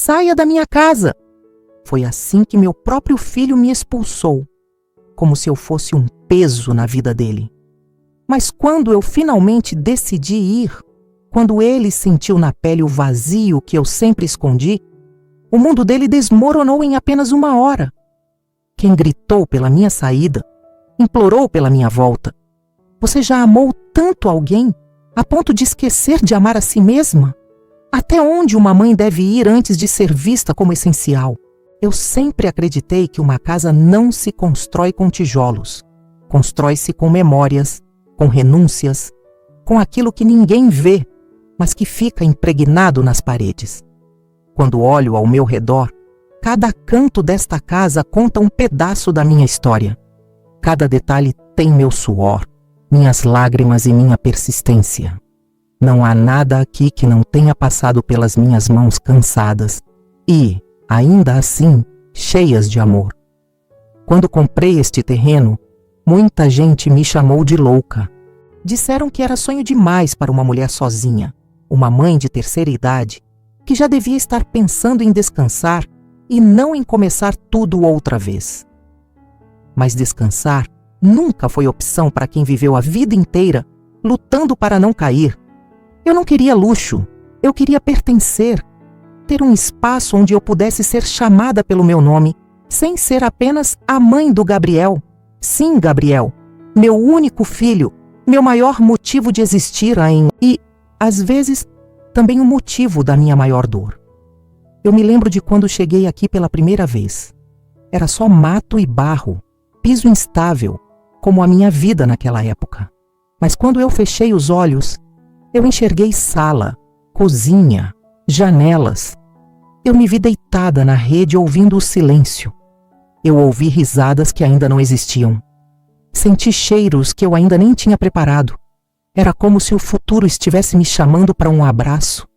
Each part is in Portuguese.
Saia da minha casa! Foi assim que meu próprio filho me expulsou, como se eu fosse um peso na vida dele. Mas quando eu finalmente decidi ir, quando ele sentiu na pele o vazio que eu sempre escondi, o mundo dele desmoronou em apenas 1 hora. Quem gritou pela minha saída, implorou pela minha volta. Você já amou tanto alguém a ponto de esquecer de amar a si mesma? Até onde uma mãe deve ir antes de ser vista como essencial? Eu sempre acreditei que uma casa não se constrói com tijolos. Constrói-se com memórias, com renúncias, com aquilo que ninguém vê, mas que fica impregnado nas paredes. Quando olho ao meu redor, cada canto desta casa conta um pedaço da minha história. Cada detalhe tem meu suor, minhas lágrimas e minha persistência. Não há nada aqui que não tenha passado pelas minhas mãos cansadas e, ainda assim, cheias de amor. Quando comprei este terreno, muita gente me chamou de louca. Disseram que era sonho demais para uma mulher sozinha, uma mãe de terceira idade, que já devia estar pensando em descansar e não em começar tudo outra vez. Mas descansar nunca foi opção para quem viveu a vida inteira lutando para não cair. Eu não queria luxo, eu queria pertencer, ter um espaço onde eu pudesse ser chamada pelo meu nome, sem ser apenas a mãe do Gabriel. Sim, Gabriel, meu único filho, meu maior motivo de existir e, às vezes, também o motivo da minha maior dor. Eu me lembro de quando cheguei aqui pela primeira vez. Era só mato e barro, piso instável, como a minha vida naquela época. Mas quando eu fechei os olhos, eu enxerguei sala, cozinha, janelas. Eu me vi deitada na rede ouvindo o silêncio. Eu ouvi risadas que ainda não existiam. Senti cheiros que eu ainda nem tinha preparado. Era como se o futuro estivesse me chamando para um abraço.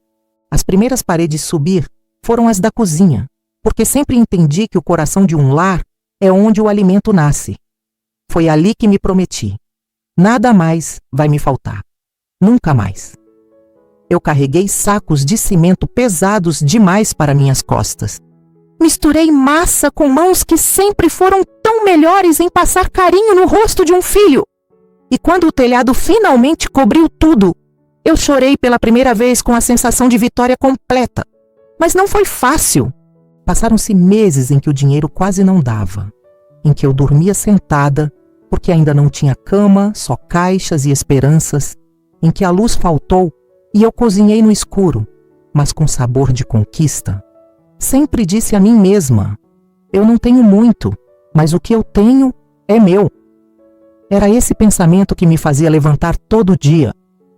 As primeiras paredes subir foram as da cozinha, porque sempre entendi que o coração de um lar é onde o alimento nasce. Foi ali que me prometi. Nada mais vai me faltar. Nunca mais. Eu carreguei sacos de cimento pesados demais para minhas costas. Misturei massa com mãos que sempre foram tão melhores em passar carinho no rosto de um filho. E quando o telhado finalmente cobriu tudo, eu chorei pela primeira vez com a sensação de vitória completa. Mas não foi fácil. Passaram-se meses em que o dinheiro quase não dava, em que eu dormia sentada, porque ainda não tinha cama, só caixas e esperanças, em que a luz faltou e eu cozinhei no escuro, mas com sabor de conquista. Sempre disse a mim mesma, eu não tenho muito, mas o que eu tenho é meu. Era esse pensamento que me fazia levantar todo dia,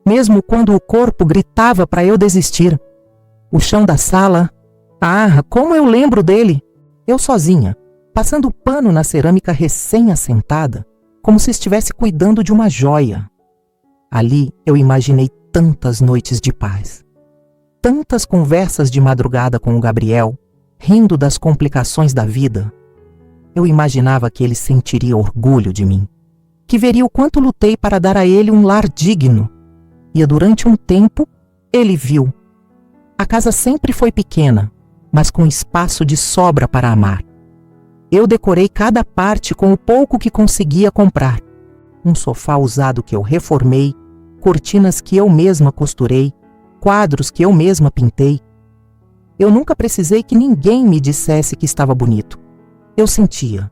mesmo quando o corpo gritava para eu desistir. O chão da sala, como eu lembro dele! Eu sozinha, passando pano na cerâmica recém-assentada, como se estivesse cuidando de uma joia. Ali eu imaginei tantas noites de paz. Tantas conversas de madrugada com o Gabriel, rindo das complicações da vida. Eu imaginava que ele sentiria orgulho de mim, que veria o quanto lutei para dar a ele um lar digno. E durante um tempo, ele viu. A casa sempre foi pequena, mas com espaço de sobra para amar. Eu decorei cada parte com o pouco que conseguia comprar. Um sofá usado que eu reformei, cortinas que eu mesma costurei, quadros que eu mesma pintei. Eu nunca precisei que ninguém me dissesse que estava bonito. Eu sentia.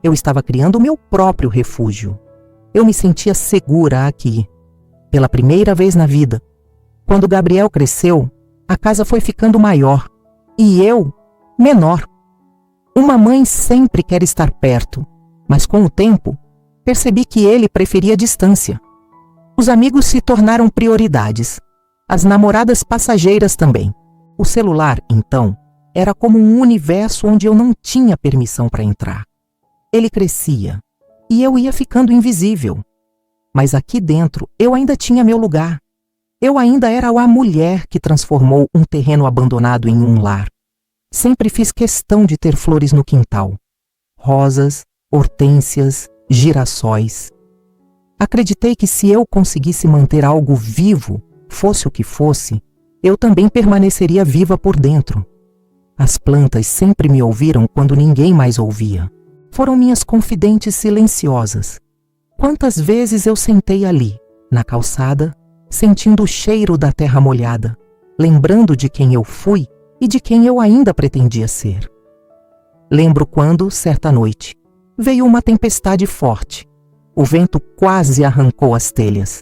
Eu estava criando o meu próprio refúgio. Eu me sentia segura aqui. Pela primeira vez na vida. Quando Gabriel cresceu, a casa foi ficando maior. E eu, menor. Uma mãe sempre quer estar perto, mas com o tempo, percebi que ele preferia a distância. Os amigos se tornaram prioridades. As namoradas passageiras também. O celular, então, era como um universo onde eu não tinha permissão para entrar. Ele crescia, e eu ia ficando invisível. Mas aqui dentro eu ainda tinha meu lugar. Eu ainda era a mulher que transformou um terreno abandonado em um lar. Sempre fiz questão de ter flores no quintal. Rosas, hortênsias, girassóis. Acreditei que se eu conseguisse manter algo vivo, fosse o que fosse, eu também permaneceria viva por dentro. As plantas sempre me ouviram quando ninguém mais ouvia. Foram minhas confidentes silenciosas. Quantas vezes eu sentei ali, na calçada, sentindo o cheiro da terra molhada, lembrando de quem eu fui e de quem eu ainda pretendia ser. Lembro quando, certa noite, veio uma tempestade forte. O vento quase arrancou as telhas.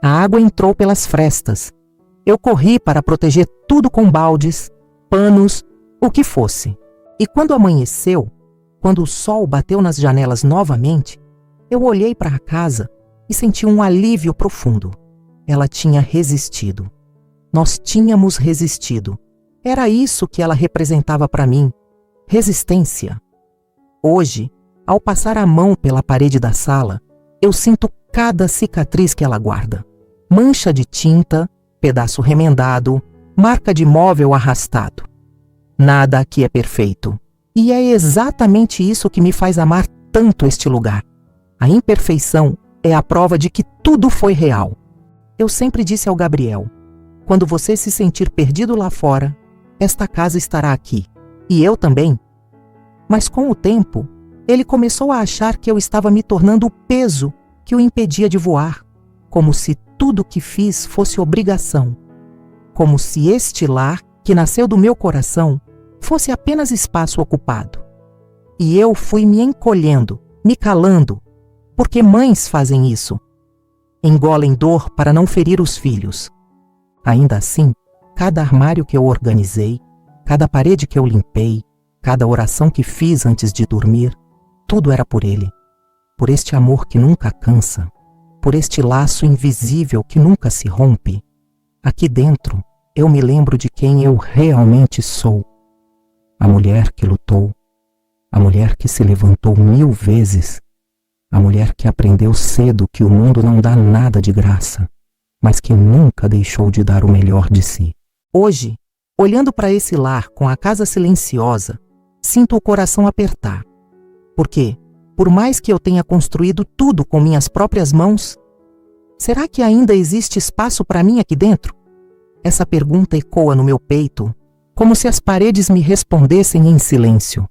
A água entrou pelas frestas. Eu corri para proteger tudo com baldes, panos, o que fosse. E quando amanheceu, quando o sol bateu nas janelas novamente, eu olhei para a casa e senti um alívio profundo. Ela tinha resistido. Nós tínhamos resistido. Era isso que ela representava para mim. Resistência. Hoje, ao passar a mão pela parede da sala, eu sinto cada cicatriz que ela guarda. Mancha de tinta, pedaço remendado, marca de móvel arrastado. Nada aqui é perfeito. E é exatamente isso que me faz amar tanto este lugar. A imperfeição é a prova de que tudo foi real. Eu sempre disse ao Gabriel, quando você se sentir perdido lá fora, esta casa estará aqui. E eu também. Mas com o tempo, ele começou a achar que eu estava me tornando o peso que o impedia de voar, como se tudo que fiz fosse obrigação, como se este lar, que nasceu do meu coração, fosse apenas espaço ocupado. E eu fui me encolhendo, me calando, porque mães fazem isso. Engolem dor para não ferir os filhos. Ainda assim, cada armário que eu organizei, cada parede que eu limpei, cada oração que fiz antes de dormir, tudo era por ele. Por este amor que nunca cansa, por este laço invisível que nunca se rompe. Aqui dentro, eu me lembro de quem eu realmente sou. A mulher que lutou, a mulher que se levantou 1000 vezes, a mulher que aprendeu cedo que o mundo não dá nada de graça, mas que nunca deixou de dar o melhor de si. Hoje, olhando para esse lar com a casa silenciosa, sinto o coração apertar. Porque, por mais que eu tenha construído tudo com minhas próprias mãos, será que ainda existe espaço para mim aqui dentro? Essa pergunta ecoa no meu peito, como se as paredes me respondessem em silêncio.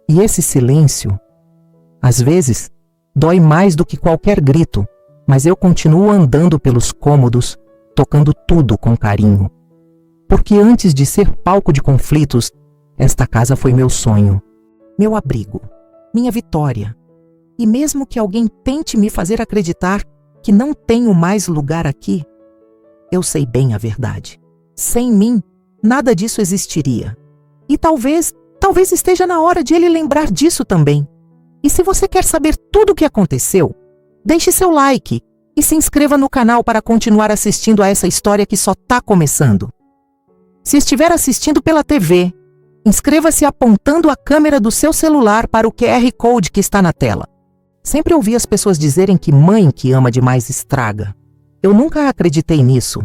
E esse silêncio, às vezes, dói mais do que qualquer grito, mas eu continuo andando pelos cômodos, tocando tudo com carinho. Porque antes de ser palco de conflitos, esta casa foi meu sonho, meu abrigo, minha vitória. E mesmo que alguém tente me fazer acreditar que não tenho mais lugar aqui, eu sei bem a verdade. Sem mim, nada disso existiria. E talvez esteja na hora de ele lembrar disso também. E se você quer saber tudo o que aconteceu, deixe seu like e se inscreva no canal para continuar assistindo a essa história que só está começando. Se estiver assistindo pela TV, inscreva-se apontando a câmera do seu celular para o QR Code que está na tela. Sempre ouvi as pessoas dizerem que mãe que ama demais estraga. Eu nunca acreditei nisso.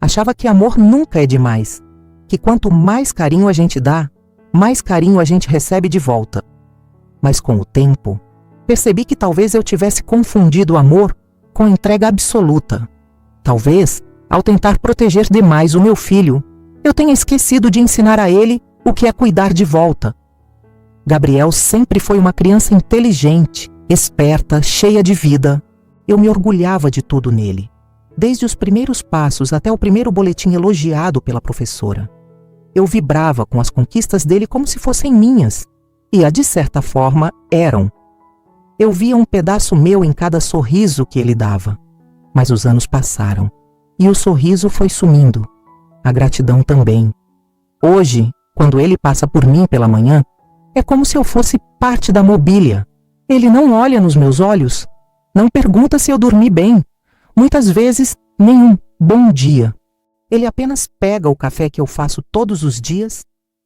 Achava que amor nunca é demais. Que quanto mais carinho a gente dá, mais carinho a gente recebe de volta. Mas com o tempo, percebi que talvez eu tivesse confundido o amor com entrega absoluta. Talvez, ao tentar proteger demais o meu filho, eu tenha esquecido de ensinar a ele o que é cuidar de volta. Gabriel sempre foi uma criança inteligente, esperta, cheia de vida. Eu me orgulhava de tudo nele, desde os primeiros passos até o primeiro boletim elogiado pela professora. Eu vibrava com as conquistas dele como se fossem minhas, e, de certa forma, eram. Eu via um pedaço meu em cada sorriso que ele dava. Mas os anos passaram, e o sorriso foi sumindo. A gratidão também. Hoje, quando ele passa por mim pela manhã, é como se eu fosse parte da mobília. Ele não olha nos meus olhos, não pergunta se eu dormi bem, muitas vezes nenhum bom dia. Ele apenas pega o café que eu faço todos os dias,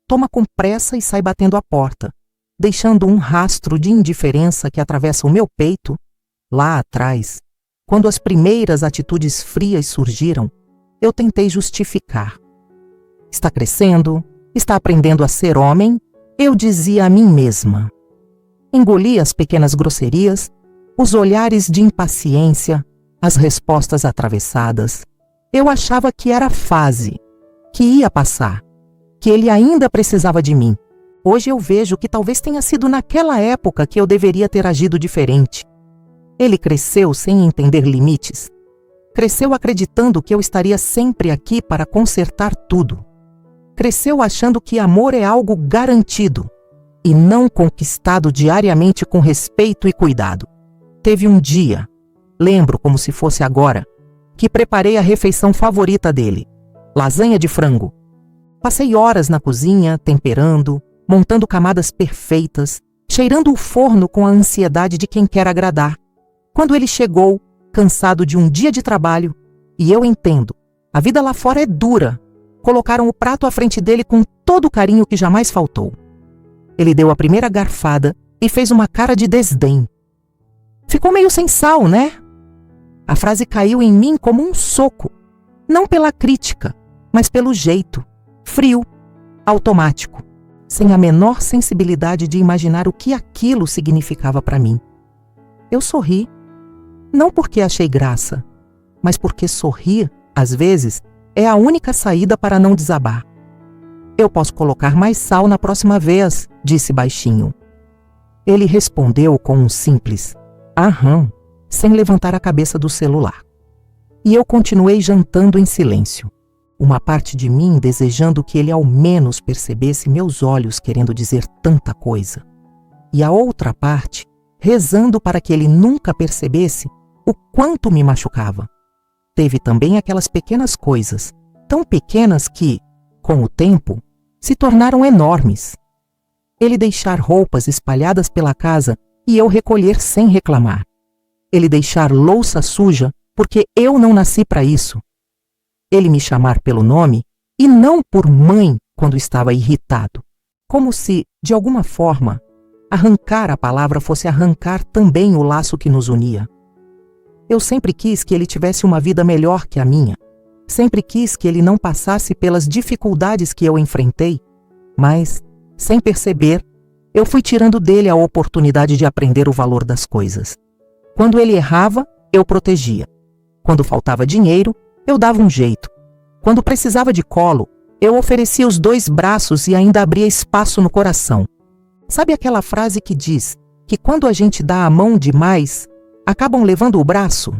toma com pressa e sai batendo a porta, deixando um rastro de indiferença que atravessa o meu peito. Lá atrás, quando as primeiras atitudes frias surgiram, eu tentei justificar. Está crescendo, está aprendendo a ser homem, eu dizia a mim mesma. Engoli as pequenas grosserias, os olhares de impaciência, as respostas atravessadas. Eu achava que era fase, que ia passar, que ele ainda precisava de mim. Hoje eu vejo que talvez tenha sido naquela época que eu deveria ter agido diferente. Ele cresceu sem entender limites. Cresceu acreditando que eu estaria sempre aqui para consertar tudo. Cresceu achando que amor é algo garantido e não conquistado diariamente com respeito e cuidado. Teve um dia, lembro como se fosse agora, que preparei a refeição favorita dele, lasanha de frango. Passei horas na cozinha, temperando, montando camadas perfeitas, cheirando o forno com a ansiedade de quem quer agradar. Quando ele chegou, cansado de um dia de trabalho, e eu entendo, a vida lá fora é dura, colocaram o prato à frente dele com todo o carinho que jamais faltou. Ele deu a primeira garfada e fez uma cara de desdém. Ficou meio sem sal, né? A frase caiu em mim como um soco, não pela crítica, mas pelo jeito, frio, automático, sem a menor sensibilidade de imaginar o que aquilo significava para mim. Eu sorri, não porque achei graça, mas porque sorrir, às vezes, é a única saída para não desabar. Eu posso colocar mais sal na próxima vez, disse baixinho. Ele respondeu com um simples aham, sem levantar a cabeça do celular. E eu continuei jantando em silêncio. Uma parte de mim desejando que ele ao menos percebesse meus olhos querendo dizer tanta coisa. E a outra parte rezando para que ele nunca percebesse o quanto me machucava. Teve também aquelas pequenas coisas, tão pequenas que, com o tempo, se tornaram enormes. Ele deixar roupas espalhadas pela casa e eu recolher sem reclamar. Ele deixar louça suja porque eu não nasci para isso. Ele me chamar pelo nome e não por mãe quando estava irritado. Como se, de alguma forma, arrancar a palavra fosse arrancar também o laço que nos unia. Eu sempre quis que ele tivesse uma vida melhor que a minha. Sempre quis que ele não passasse pelas dificuldades que eu enfrentei, mas, sem perceber, eu fui tirando dele a oportunidade de aprender o valor das coisas. Quando ele errava, eu protegia. Quando faltava dinheiro, eu dava um jeito. Quando precisava de colo, eu oferecia os 2 braços e ainda abria espaço no coração. Sabe aquela frase que diz que quando a gente dá a mão demais, acabam levando o braço?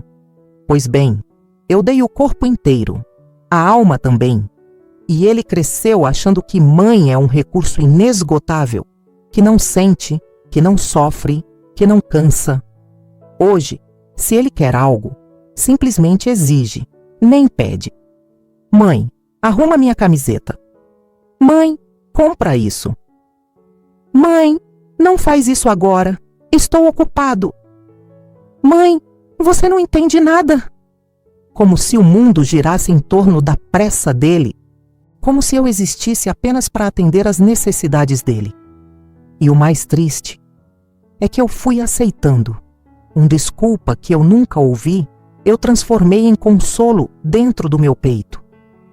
Pois bem, eu dei o corpo inteiro, a alma também. E ele cresceu achando que mãe é um recurso inesgotável, que não sente, que não sofre, que não cansa. Hoje, se ele quer algo, simplesmente exige, nem pede. Mãe, arruma minha camiseta. Mãe, compra isso. Mãe, não faz isso agora. Estou ocupado. Mãe, você não entende nada. Como se o mundo girasse em torno da pressa dele. Como se eu existisse apenas para atender às necessidades dele. E o mais triste é que eu fui aceitando. Um desculpa que eu nunca ouvi, eu transformei em consolo dentro do meu peito.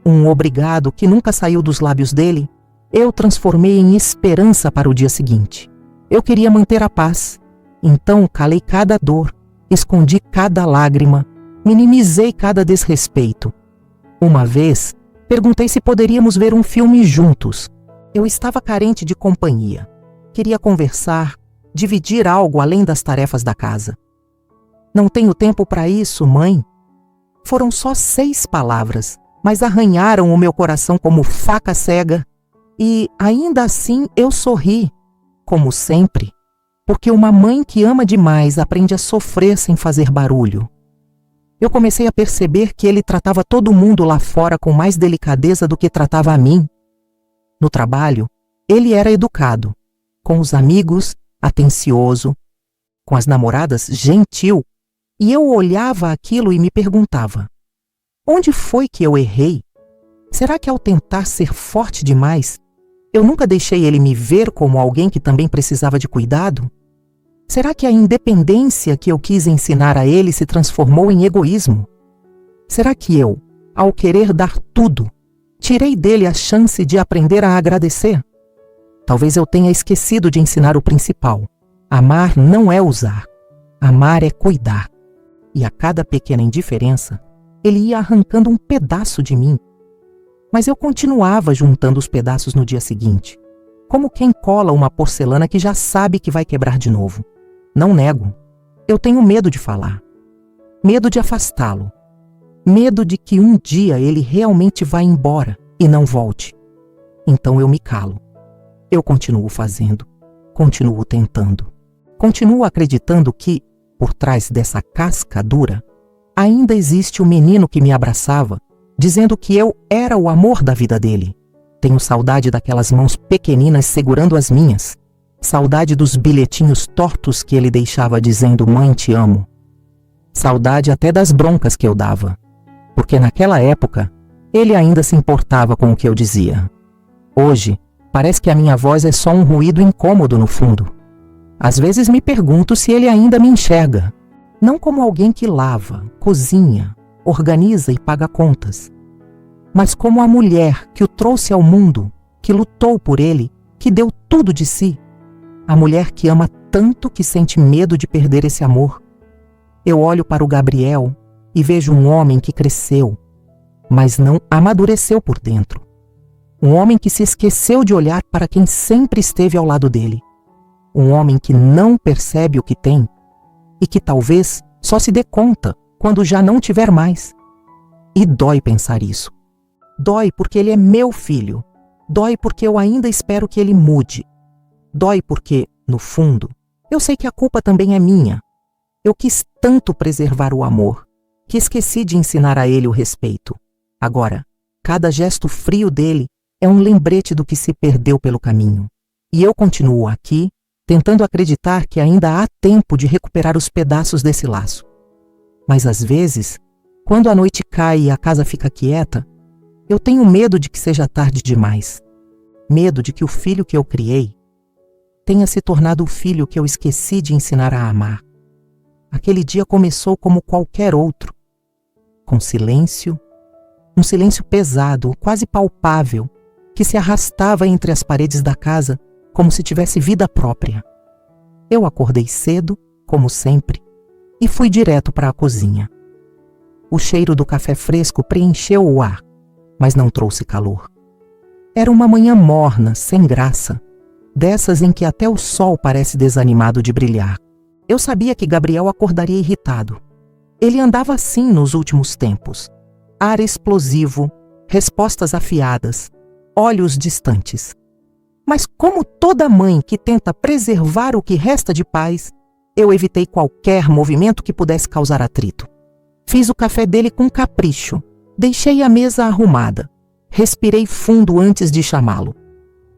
Um obrigado que nunca saiu dos lábios dele, eu transformei em esperança para o dia seguinte. Eu queria manter a paz, então calei cada dor, escondi cada lágrima, minimizei cada desrespeito. Uma vez, perguntei se poderíamos ver um filme juntos. Eu estava carente de companhia. Queria conversar, dividir algo além das tarefas da casa. Não tenho tempo para isso, mãe. Foram só 6 palavras, mas arranharam o meu coração como faca cega. E, ainda assim, eu sorri, como sempre, porque uma mãe que ama demais aprende a sofrer sem fazer barulho. Eu comecei a perceber que ele tratava todo mundo lá fora com mais delicadeza do que tratava a mim. No trabalho, ele era educado, com os amigos, atencioso, com as namoradas, gentil, e eu olhava aquilo e me perguntava: onde foi que eu errei? Será que ao tentar ser forte demais, eu nunca deixei ele me ver como alguém que também precisava de cuidado? Será que a independência que eu quis ensinar a ele se transformou em egoísmo? Será que eu, ao querer dar tudo, tirei dele a chance de aprender a agradecer? Talvez eu tenha esquecido de ensinar o principal. Amar não é usar. Amar é cuidar. E a cada pequena indiferença, ele ia arrancando um pedaço de mim. Mas eu continuava juntando os pedaços no dia seguinte, como quem cola uma porcelana que já sabe que vai quebrar de novo. Não nego, eu tenho medo de falar, medo de afastá-lo, medo de que um dia ele realmente vá embora e não volte. Então eu me calo. Eu continuo fazendo, continuo tentando, continuo acreditando que, por trás dessa casca dura, ainda existe o menino que me abraçava, dizendo que eu era o amor da vida dele. Tenho saudade daquelas mãos pequeninas segurando as minhas, saudade dos bilhetinhos tortos que ele deixava dizendo "Mãe, te amo". Saudade até das broncas que eu dava, porque naquela época ele ainda se importava com o que eu dizia. Hoje, parece que a minha voz é só um ruído incômodo no fundo. Às vezes me pergunto se ele ainda me enxerga, não como alguém que lava, cozinha, organiza e paga contas, mas como a mulher que o trouxe ao mundo, que lutou por ele, que deu tudo de si. A mulher que ama tanto que sente medo de perder esse amor. Eu olho para o Gabriel e vejo um homem que cresceu, mas não amadureceu por dentro. Um homem que se esqueceu de olhar para quem sempre esteve ao lado dele. Um homem que não percebe o que tem e que talvez só se dê conta quando já não tiver mais. E dói pensar isso. Dói porque ele é meu filho. Dói porque eu ainda espero que ele mude. Dói porque, no fundo, eu sei que a culpa também é minha. Eu quis tanto preservar o amor, que esqueci de ensinar a ele o respeito. Agora, cada gesto frio dele é um lembrete do que se perdeu pelo caminho. E eu continuo aqui, tentando acreditar que ainda há tempo de recuperar os pedaços desse laço. Mas às vezes, quando a noite cai e a casa fica quieta, eu tenho medo de que seja tarde demais. Medo de que o filho que eu criei tenha se tornado o filho que eu esqueci de ensinar a amar. Aquele dia começou como qualquer outro, com silêncio, um silêncio pesado, quase palpável, que se arrastava entre as paredes da casa como se tivesse vida própria. Eu acordei cedo, como sempre, e fui direto para a cozinha. O cheiro do café fresco preencheu o ar, mas não trouxe calor. Era uma manhã morna, sem graça, dessas em que até o sol parece desanimado de brilhar. Eu sabia que Gabriel acordaria irritado. Ele andava assim nos últimos tempos. Ar explosivo, respostas afiadas, olhos distantes. Mas como toda mãe que tenta preservar o que resta de paz, eu evitei qualquer movimento que pudesse causar atrito. Fiz o café dele com capricho. Deixei a mesa arrumada. Respirei fundo antes de chamá-lo.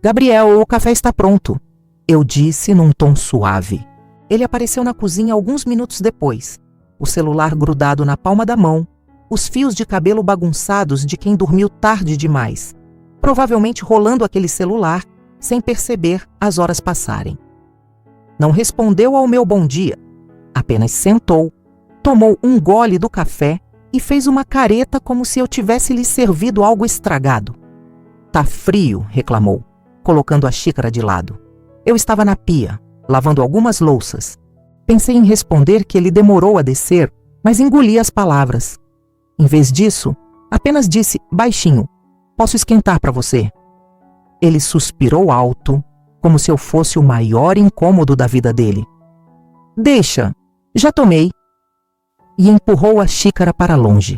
"Gabriel, o café está pronto", eu disse num tom suave. Ele apareceu na cozinha alguns minutos depois, o celular grudado na palma da mão, os fios de cabelo bagunçados de quem dormiu tarde demais, provavelmente rolando aquele celular sem perceber as horas passarem. Não respondeu ao meu bom dia, apenas sentou, tomou um gole do café e fez uma careta como se eu tivesse lhe servido algo estragado. "Tá frio", reclamou, colocando a xícara de lado. Eu estava na pia, lavando algumas louças. Pensei em responder que ele demorou a descer, mas engoli as palavras. Em vez disso, apenas disse, baixinho, "Posso esquentar para você?" Ele suspirou alto, como se eu fosse o maior incômodo da vida dele. "Deixa, já tomei." E empurrou a xícara para longe.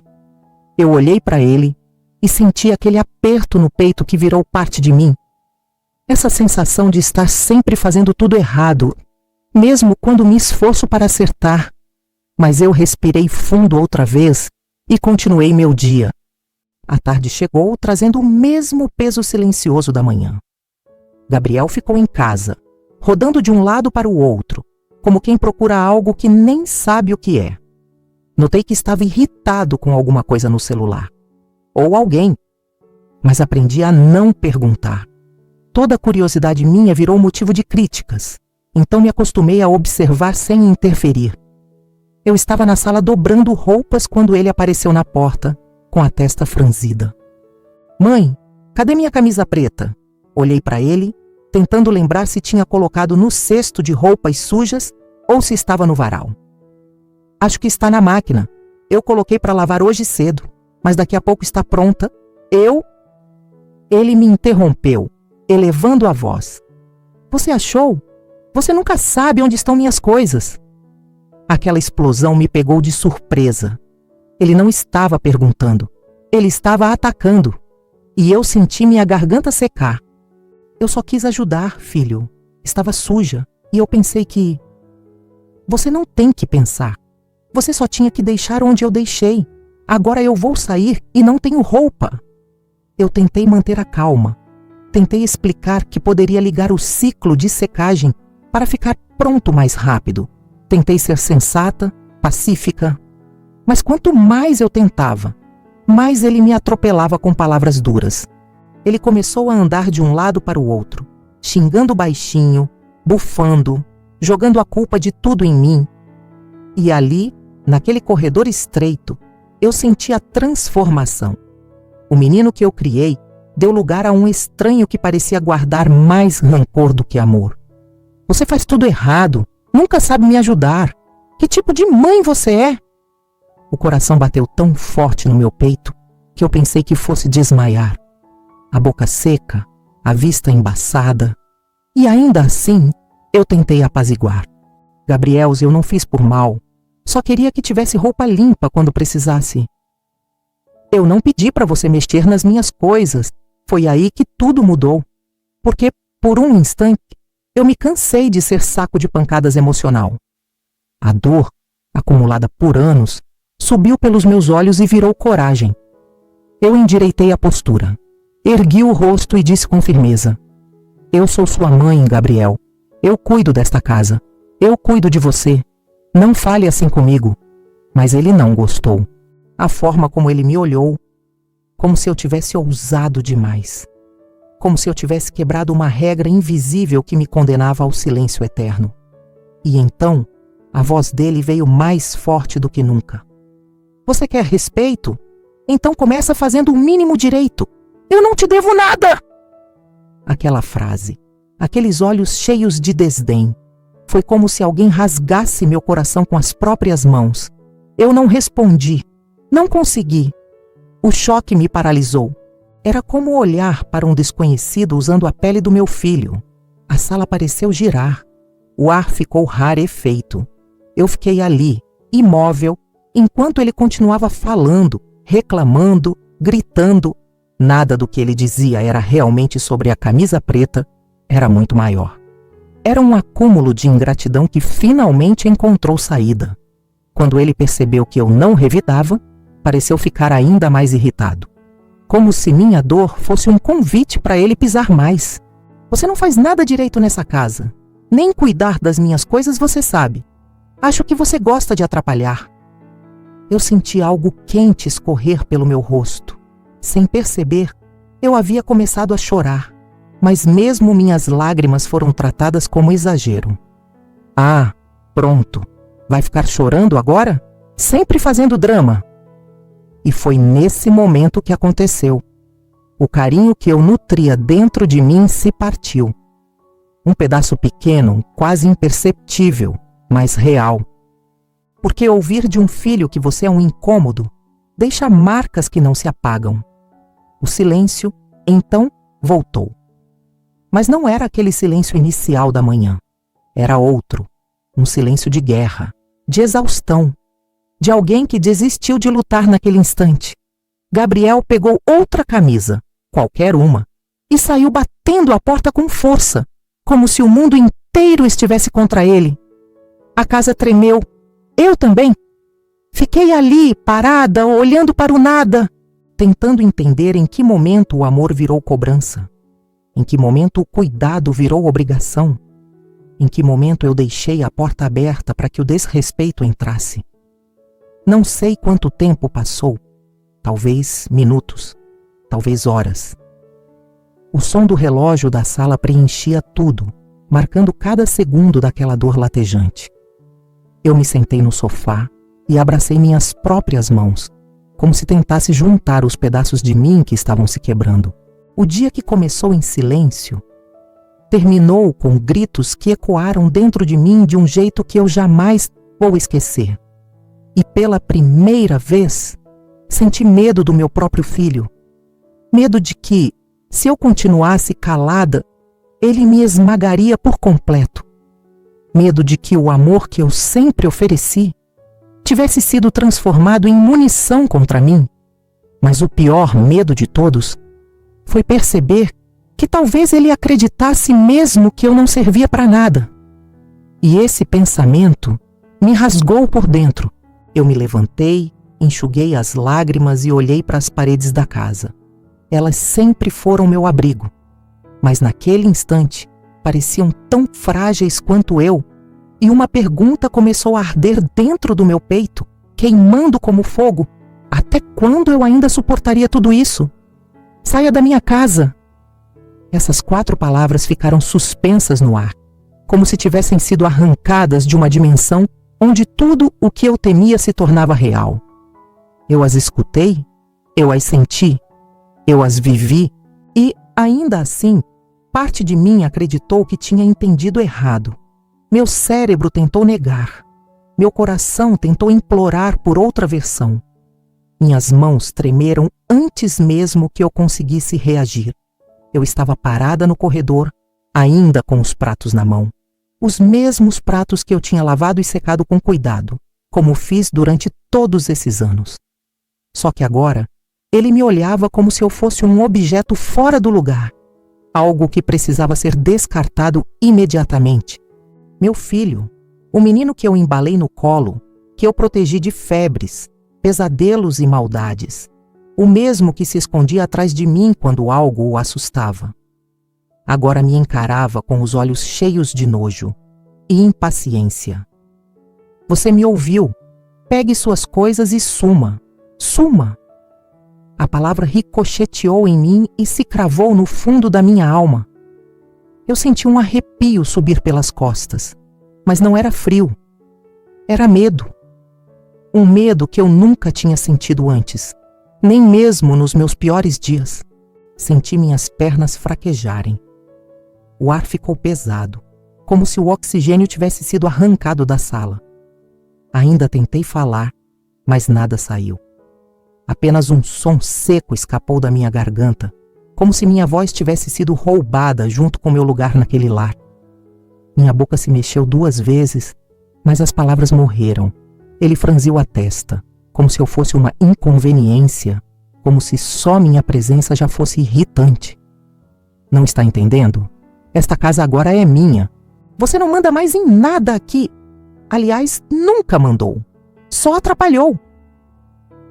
Eu olhei para ele e senti aquele aperto no peito que virou parte de mim. Essa sensação de estar sempre fazendo tudo errado, mesmo quando me esforço para acertar. Mas eu respirei fundo outra vez e continuei meu dia. A tarde chegou trazendo o mesmo peso silencioso da manhã. Gabriel ficou em casa, rodando de um lado para o outro, como quem procura algo que nem sabe o que é. Notei que estava irritado com alguma coisa no celular. Ou alguém. Mas aprendi a não perguntar. Toda curiosidade minha virou motivo de críticas, então me acostumei a observar sem interferir. Eu estava na sala dobrando roupas quando ele apareceu na porta, com a testa franzida. "Mãe, cadê minha camisa preta?" Olhei para ele, tentando lembrar se tinha colocado no cesto de roupas sujas ou se estava no varal. "Acho que está na máquina. Eu coloquei para lavar hoje cedo, mas daqui a pouco está pronta. Ele me interrompeu, elevando a voz. Você achou? Você nunca sabe onde estão minhas coisas. Aquela explosão me pegou de surpresa. Ele não estava perguntando, ele estava atacando. E eu senti minha garganta secar. Eu só quis ajudar, filho. Estava suja. E eu pensei que... Você não tem que pensar. Você só tinha que deixar onde eu deixei. Agora eu vou sair e não tenho roupa. Eu tentei manter a calma. Tentei explicar que poderia ligar o ciclo de secagem para ficar pronto mais rápido. Tentei ser sensata, pacífica. Mas quanto mais eu tentava, mais ele me atropelava com palavras duras. Ele começou a andar de um lado para o outro, xingando baixinho, bufando, jogando a culpa de tudo em mim. E ali, naquele corredor estreito, eu senti a transformação. O menino que eu criei deu lugar a um estranho que parecia guardar mais rancor do que amor. Você faz tudo errado, nunca sabe me ajudar. Que tipo de mãe você é? O coração bateu tão forte no meu peito que eu pensei que fosse desmaiar. A boca seca, a vista embaçada. E ainda assim, eu tentei apaziguar. Gabriel, eu não fiz por mal. Só queria que tivesse roupa limpa quando precisasse. Eu não pedi para você mexer nas minhas coisas. Foi aí que tudo mudou. Porque, por um instante, eu me cansei de ser saco de pancadas emocional. A dor, acumulada por anos, subiu pelos meus olhos e virou coragem. Eu endireitei a postura. Ergui o rosto e disse com firmeza: Eu sou sua mãe, Gabriel. Eu cuido desta casa. Eu cuido de você. Não fale assim comigo. Mas ele não gostou. A forma como ele me olhou, como se eu tivesse ousado demais. Como se eu tivesse quebrado uma regra invisível que me condenava ao silêncio eterno. E então, a voz dele veio mais forte do que nunca. Você quer respeito? Então começa fazendo o mínimo direito. Eu não te devo nada! Aquela frase, aqueles olhos cheios de desdém, foi como se alguém rasgasse meu coração com as próprias mãos. Eu não respondi, não consegui. O choque me paralisou. Era como olhar para um desconhecido usando a pele do meu filho. A sala pareceu girar. O ar ficou rarefeito. Eu fiquei ali, imóvel, enquanto ele continuava falando, reclamando, gritando. Nada do que ele dizia era realmente sobre a camisa preta, era muito maior. Era um acúmulo de ingratidão que finalmente encontrou saída. Quando ele percebeu que eu não revidava, pareceu ficar ainda mais irritado. Como se minha dor fosse um convite para ele pisar mais. Você não faz nada direito nessa casa. Nem cuidar das minhas coisas você sabe. Acho que você gosta de atrapalhar. Eu senti algo quente escorrer pelo meu rosto. Sem perceber, eu havia começado a chorar, mas mesmo minhas lágrimas foram tratadas como exagero. Ah, pronto. Vai ficar chorando agora? Sempre fazendo drama. E foi nesse momento que aconteceu. O carinho que eu nutria dentro de mim se partiu. Um pedaço pequeno, quase imperceptível, mas real. Porque ouvir de um filho que você é um incômodo deixa marcas que não se apagam. O silêncio, então, voltou. Mas não era aquele silêncio inicial da manhã. Era outro. Um silêncio de guerra, de exaustão, de alguém que desistiu de lutar naquele instante. Gabriel pegou outra camisa, qualquer uma, e saiu batendo a porta com força, como se o mundo inteiro estivesse contra ele. A casa tremeu. Eu também. Fiquei ali, parada, olhando para o nada, tentando entender em que momento o amor virou cobrança, em que momento o cuidado virou obrigação, em que momento eu deixei a porta aberta para que o desrespeito entrasse. Não sei quanto tempo passou, talvez minutos, talvez horas. O som do relógio da sala preenchia tudo, marcando cada segundo daquela dor latejante. Eu me sentei no sofá e abracei minhas próprias mãos, como se tentasse juntar os pedaços de mim que estavam se quebrando. O dia que começou em silêncio, terminou com gritos que ecoaram dentro de mim de um jeito que eu jamais vou esquecer. E pela primeira vez, senti medo do meu próprio filho. Medo de que, Se eu continuasse calada, ele me esmagaria por completo. Medo de que o amor que eu sempre ofereci tivesse sido transformado em munição contra mim. Mas o pior medo de todos foi perceber que talvez ele acreditasse mesmo que eu não servia para nada. E esse pensamento me rasgou por dentro. Eu me levantei, enxuguei as lágrimas e olhei para as paredes da casa. Elas sempre foram meu abrigo, mas naquele instante pareciam tão frágeis quanto eu, e uma pergunta começou a arder dentro do meu peito, queimando como fogo. Até quando eu ainda suportaria tudo isso? Saia da minha casa! Essas 4 palavras ficaram suspensas no ar, como se tivessem sido arrancadas de uma dimensão onde tudo o que eu temia se tornava real. Eu as escutei, eu as senti, eu as vivi e, ainda assim, parte de mim acreditou que tinha entendido errado. Meu cérebro tentou negar. Meu coração tentou implorar por outra versão. Minhas mãos tremeram antes mesmo que eu conseguisse reagir. Eu estava parada no corredor, ainda com os pratos na mão. Os mesmos pratos que eu tinha lavado e secado com cuidado, como fiz durante todos esses anos. Só que agora, ele me olhava como se eu fosse um objeto fora do lugar, algo que precisava ser descartado imediatamente. Meu filho, o menino que eu embalei no colo, que eu protegi de febres, pesadelos e maldades, o mesmo que se escondia atrás de mim quando algo o assustava. Agora me encarava com os olhos cheios de nojo e impaciência. Você me ouviu. Pegue suas coisas e suma. Suma! A palavra ricocheteou em mim e se cravou no fundo da minha alma. Eu senti um arrepio subir pelas costas, mas não era frio. Era medo. Um medo que eu nunca tinha sentido antes, nem mesmo nos meus piores dias. Senti minhas pernas fraquejarem. O ar ficou pesado, como se o oxigênio tivesse sido arrancado da sala. Ainda tentei falar, mas nada saiu. Apenas um som seco escapou da minha garganta, como se minha voz tivesse sido roubada junto com meu lugar naquele lar. Minha boca se mexeu 2 vezes, mas as palavras morreram. Ele franziu a testa, como se eu fosse uma inconveniência, como se só minha presença já fosse irritante. Não está entendendo? Esta casa agora é minha. Você não manda mais em nada aqui. Aliás, nunca mandou. Só atrapalhou.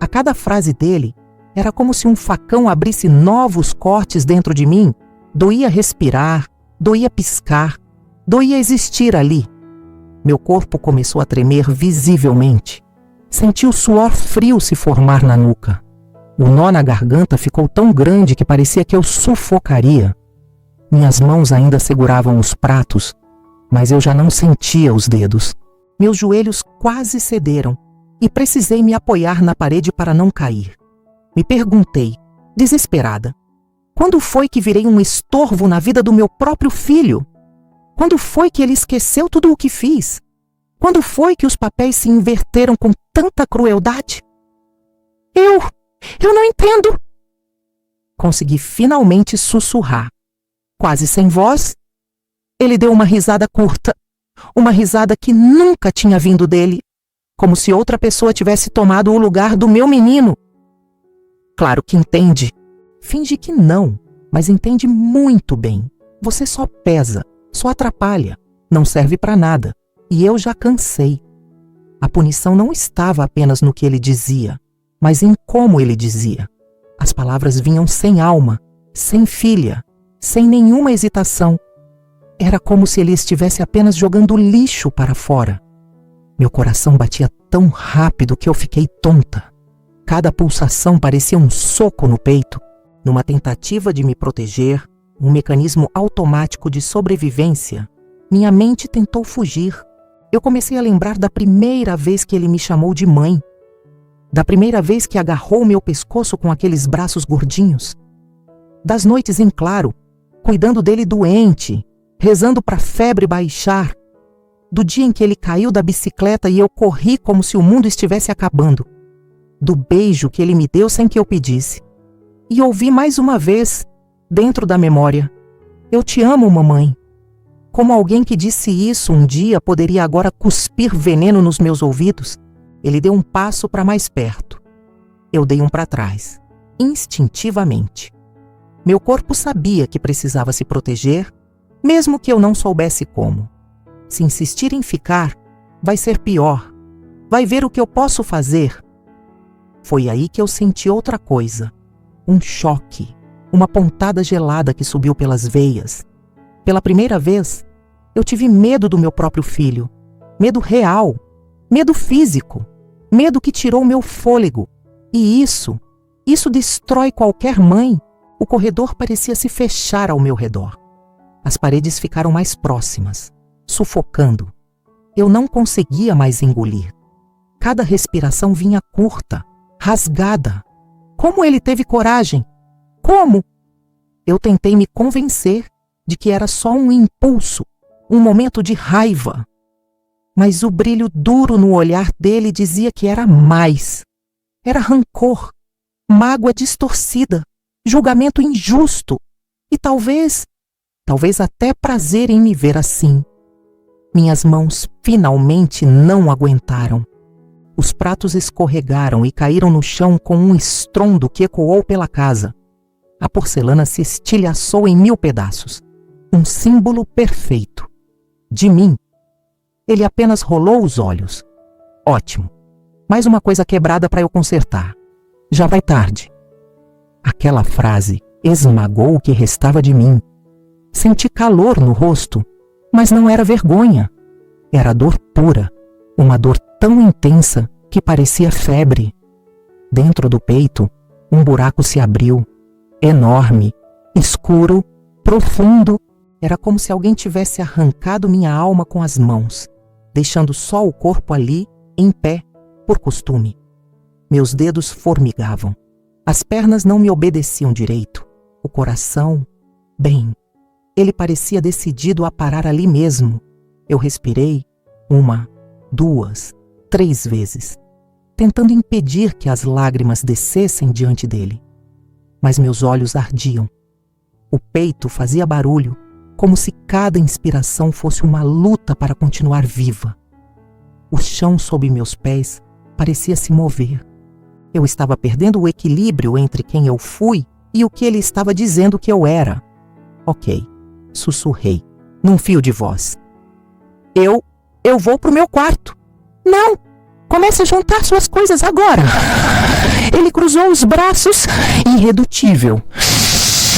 A cada frase dele, era como se um facão abrisse novos cortes dentro de mim. Doía respirar, doía piscar, doía existir ali. Meu corpo começou a tremer visivelmente. Senti o suor frio se formar na nuca. O nó na garganta ficou tão grande que parecia que eu sufocaria. Minhas mãos ainda seguravam os pratos, mas eu já não sentia os dedos. Meus joelhos quase cederam e precisei me apoiar na parede para não cair. Me perguntei, desesperada, quando foi que virei um estorvo na vida do meu próprio filho? Quando foi que ele esqueceu tudo o que fiz? Quando foi que os papéis se inverteram com tanta crueldade? Eu não entendo! Consegui finalmente sussurrar. Quase sem voz, ele deu uma risada curta, uma risada que nunca tinha vindo dele, como se outra pessoa tivesse tomado o lugar do meu menino. Claro que entende. Finge que não, mas entende muito bem. Você só pesa, só atrapalha, não serve para nada. E eu já cansei. A punição não estava apenas no que ele dizia, mas em como ele dizia. As palavras vinham sem alma, sem filha, sem nenhuma hesitação. Era como se ele estivesse apenas jogando lixo para fora. Meu coração batia tão rápido que eu fiquei tonta. Cada pulsação parecia um soco no peito. Numa tentativa de me proteger, um mecanismo automático de sobrevivência, minha mente tentou fugir. Eu comecei a lembrar da primeira vez que ele me chamou de mãe. Da primeira vez que agarrou meu pescoço com aqueles braços gordinhos. Das noites em claro, cuidando dele doente, rezando para a febre baixar. Do dia em que ele caiu da bicicleta e eu corri como se o mundo estivesse acabando. Do beijo que ele me deu sem que eu pedisse. E ouvi mais uma vez, dentro da memória. Eu te amo, mamãe. Como alguém que disse isso um dia poderia agora cuspir veneno nos meus ouvidos? Ele deu um passo para mais perto. Eu dei um para trás, instintivamente. Meu corpo sabia que precisava se proteger, mesmo que eu não soubesse como. Se insistir em ficar, vai ser pior. Vai ver o que eu posso fazer. Foi aí que eu senti outra coisa. Um choque, uma pontada gelada que subiu pelas veias. Pela primeira vez, eu tive medo do meu próprio filho. Medo real, medo físico, medo que tirou meu fôlego. E isso destrói qualquer mãe. O corredor parecia se fechar ao meu redor. As paredes ficaram mais próximas, sufocando. Eu não conseguia mais engolir. Cada respiração vinha curta, rasgada. Como ele teve coragem? Como? Eu tentei me convencer de que era só um impulso, um momento de raiva. Mas o brilho duro no olhar dele dizia que era mais. Era rancor, mágoa distorcida, julgamento injusto e talvez até prazer em me ver assim. Minhas mãos finalmente não aguentaram. Os pratos escorregaram e caíram no chão com um estrondo que ecoou pela casa. A porcelana se estilhaçou em 1000 pedaços. Um símbolo perfeito. De mim. Ele apenas rolou os olhos. Ótimo. Mais uma coisa quebrada para eu consertar. Já vai tarde. Aquela frase esmagou o que restava de mim. Senti calor no rosto, mas não era vergonha. Era dor pura, uma dor tão intensa que parecia febre. Dentro do peito, um buraco se abriu, enorme, escuro, profundo. Era como se alguém tivesse arrancado minha alma com as mãos, deixando só o corpo ali, em pé, por costume. Meus dedos formigavam. As pernas não me obedeciam direito. O coração, bem, ele parecia decidido a parar ali mesmo. Eu respirei 1, 2, 3 vezes, tentando impedir que as lágrimas descessem diante dele. Mas meus olhos ardiam. O peito fazia barulho, como se cada inspiração fosse uma luta para continuar viva. O chão sob meus pés parecia se mover. Eu estava perdendo o equilíbrio entre quem eu fui e o que ele estava dizendo que eu era. Ok, sussurrei, num fio de voz. Eu vou pro meu quarto. Não! Comece a juntar suas coisas agora! Ele cruzou os braços, irredutível.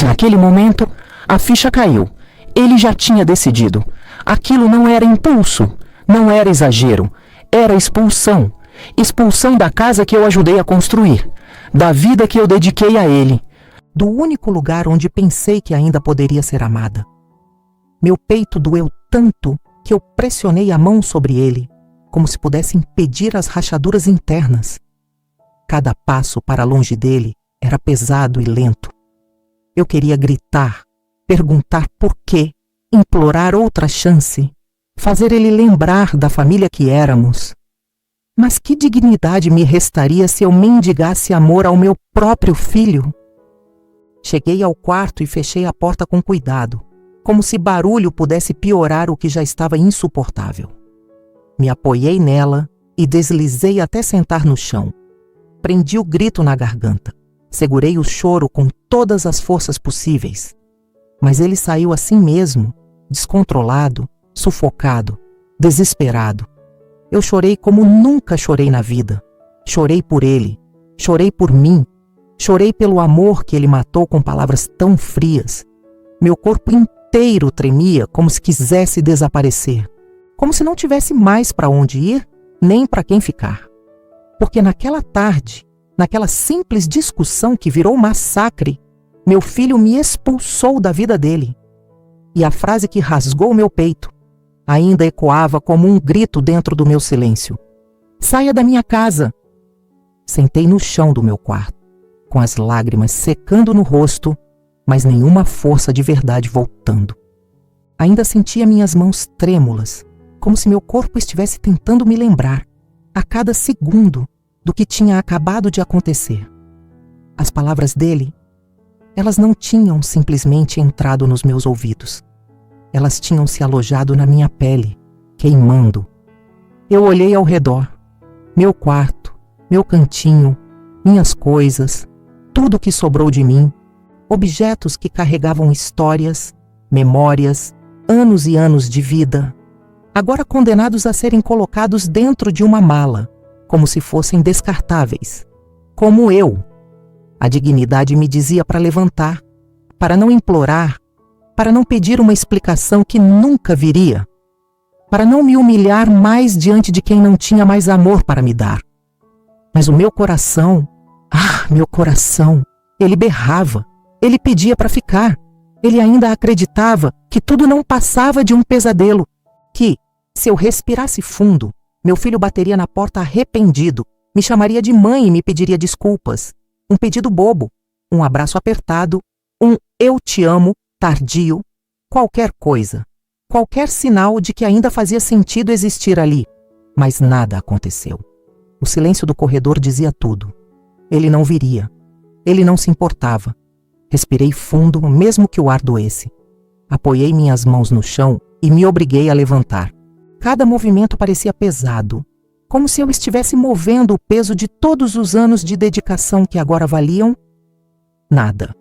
Naquele momento, a ficha caiu. Ele já tinha decidido. Aquilo não era impulso, não era exagero, era expulsão. Expulsão da casa que eu ajudei a construir, da vida que eu dediquei a ele, do único lugar onde pensei que ainda poderia ser amada. Meu peito doeu tanto que eu pressionei a mão sobre ele, como se pudesse impedir as rachaduras internas. Cada passo para longe dele era pesado e lento. Eu queria gritar, perguntar por quê, implorar outra chance, fazer ele lembrar da família que éramos. Mas que dignidade me restaria se eu mendigasse amor ao meu próprio filho? Cheguei ao quarto e fechei a porta com cuidado, como se barulho pudesse piorar o que já estava insuportável. Me apoiei nela e deslizei até sentar no chão. Prendi o grito na garganta. Segurei o choro com todas as forças possíveis. Mas ele saiu assim mesmo, descontrolado, sufocado, desesperado. Eu chorei como nunca chorei na vida. Chorei por ele, chorei por mim, chorei pelo amor que ele matou com palavras tão frias. Meu corpo inteiro tremia como se quisesse desaparecer, como se não tivesse mais para onde ir, nem para quem ficar. Porque naquela tarde, naquela simples discussão que virou massacre, meu filho me expulsou da vida dele. E a frase que rasgou meu peito ainda ecoava como um grito dentro do meu silêncio. Saia da minha casa! Sentei no chão do meu quarto, com as lágrimas secando no rosto, mas nenhuma força de verdade voltando. Ainda sentia minhas mãos trêmulas, como se meu corpo estivesse tentando me lembrar, a cada segundo, do que tinha acabado de acontecer. As palavras dele, Elas não tinham simplesmente entrado nos meus ouvidos. Elas tinham se alojado na minha pele, queimando. Eu olhei ao redor. Meu quarto, meu cantinho, minhas coisas, tudo que sobrou de mim, objetos que carregavam histórias, memórias, anos e anos de vida, agora condenados a serem colocados dentro de uma mala, como se fossem descartáveis. Como eu. A dignidade me dizia para levantar, para não implorar, para não pedir uma explicação que nunca viria, para não me humilhar mais diante de quem não tinha mais amor para me dar. Mas o meu coração, meu coração, ele berrava, ele pedia para ficar, ele ainda acreditava que tudo não passava de um pesadelo, que, se eu respirasse fundo, meu filho bateria na porta arrependido, me chamaria de mãe e me pediria desculpas, um pedido bobo, um abraço apertado, um eu te amo tardio, qualquer coisa, qualquer sinal de que ainda fazia sentido existir ali. Mas nada aconteceu. O silêncio do corredor dizia tudo. Ele não viria. Ele não se importava. Respirei fundo, mesmo que o ar doesse. Apoiei minhas mãos no chão e me obriguei a levantar. Cada movimento parecia pesado, como se eu estivesse movendo o peso de todos os anos de dedicação que agora valiam nada.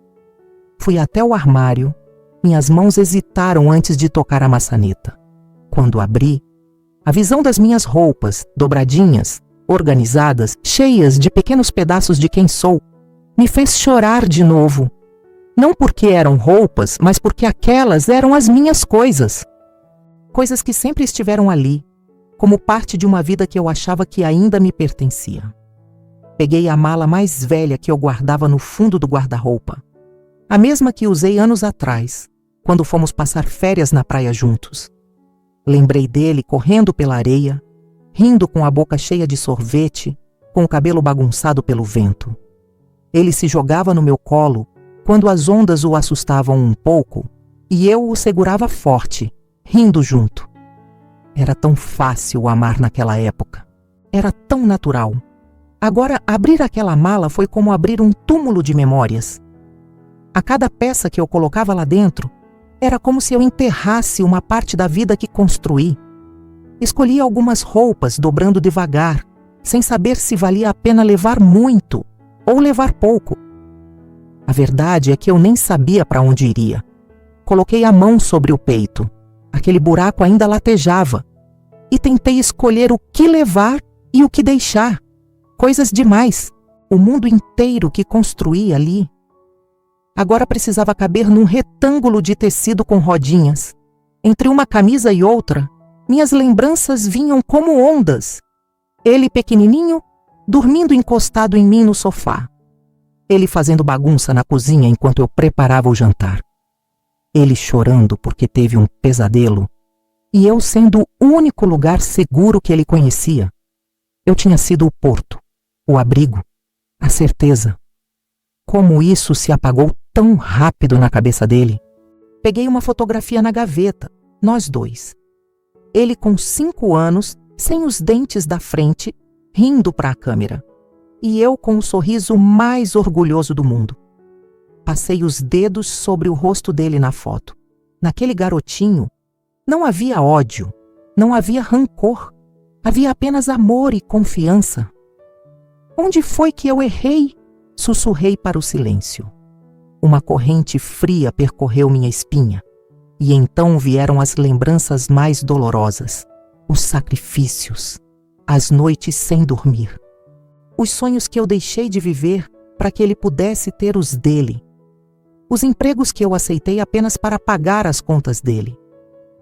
Fui até o armário. Minhas mãos hesitaram antes de tocar a maçaneta. Quando abri, a visão das minhas roupas, dobradinhas, organizadas, cheias de pequenos pedaços de quem sou, me fez chorar de novo. Não porque eram roupas, mas porque aquelas eram as minhas coisas. Coisas que sempre estiveram ali, como parte de uma vida que eu achava que ainda me pertencia. Peguei a mala mais velha que eu guardava no fundo do guarda-roupa. A mesma que usei anos atrás, quando fomos passar férias na praia juntos. Lembrei dele correndo pela areia, rindo com a boca cheia de sorvete, com o cabelo bagunçado pelo vento. Ele se jogava no meu colo quando as ondas o assustavam um pouco e eu o segurava forte, rindo junto. Era tão fácil amar naquela época. Era tão natural. Agora, abrir aquela mala foi como abrir um túmulo de memórias. A cada peça que eu colocava lá dentro, era como se eu enterrasse uma parte da vida que construí. Escolhi algumas roupas dobrando devagar, sem saber se valia a pena levar muito ou levar pouco. A verdade é que eu nem sabia para onde iria. Coloquei a mão sobre o peito. Aquele buraco ainda latejava. E tentei escolher o que levar e o que deixar. Coisas demais. O mundo inteiro que construí ali. Agora precisava caber num retângulo de tecido com rodinhas. Entre uma camisa e outra, minhas lembranças vinham como ondas. Ele pequenininho, dormindo encostado em mim no sofá. Ele fazendo bagunça na cozinha enquanto eu preparava o jantar. Ele chorando porque teve um pesadelo. E eu sendo o único lugar seguro que ele conhecia. Eu tinha sido o porto, o abrigo, a certeza. Como isso se apagou tão rápido na cabeça dele? Peguei uma fotografia na gaveta, nós dois. Ele com 5 anos, sem os dentes da frente, rindo para a câmera. E eu com o sorriso mais orgulhoso do mundo. Passei os dedos sobre o rosto dele na foto. Naquele garotinho, não havia ódio, não havia rancor. Havia apenas amor e confiança. Onde foi que eu errei? Sussurrei para o silêncio. Uma corrente fria percorreu minha espinha. E então vieram as lembranças mais dolorosas. Os sacrifícios. As noites sem dormir. Os sonhos que eu deixei de viver para que ele pudesse ter os dele. Os empregos que eu aceitei apenas para pagar as contas dele.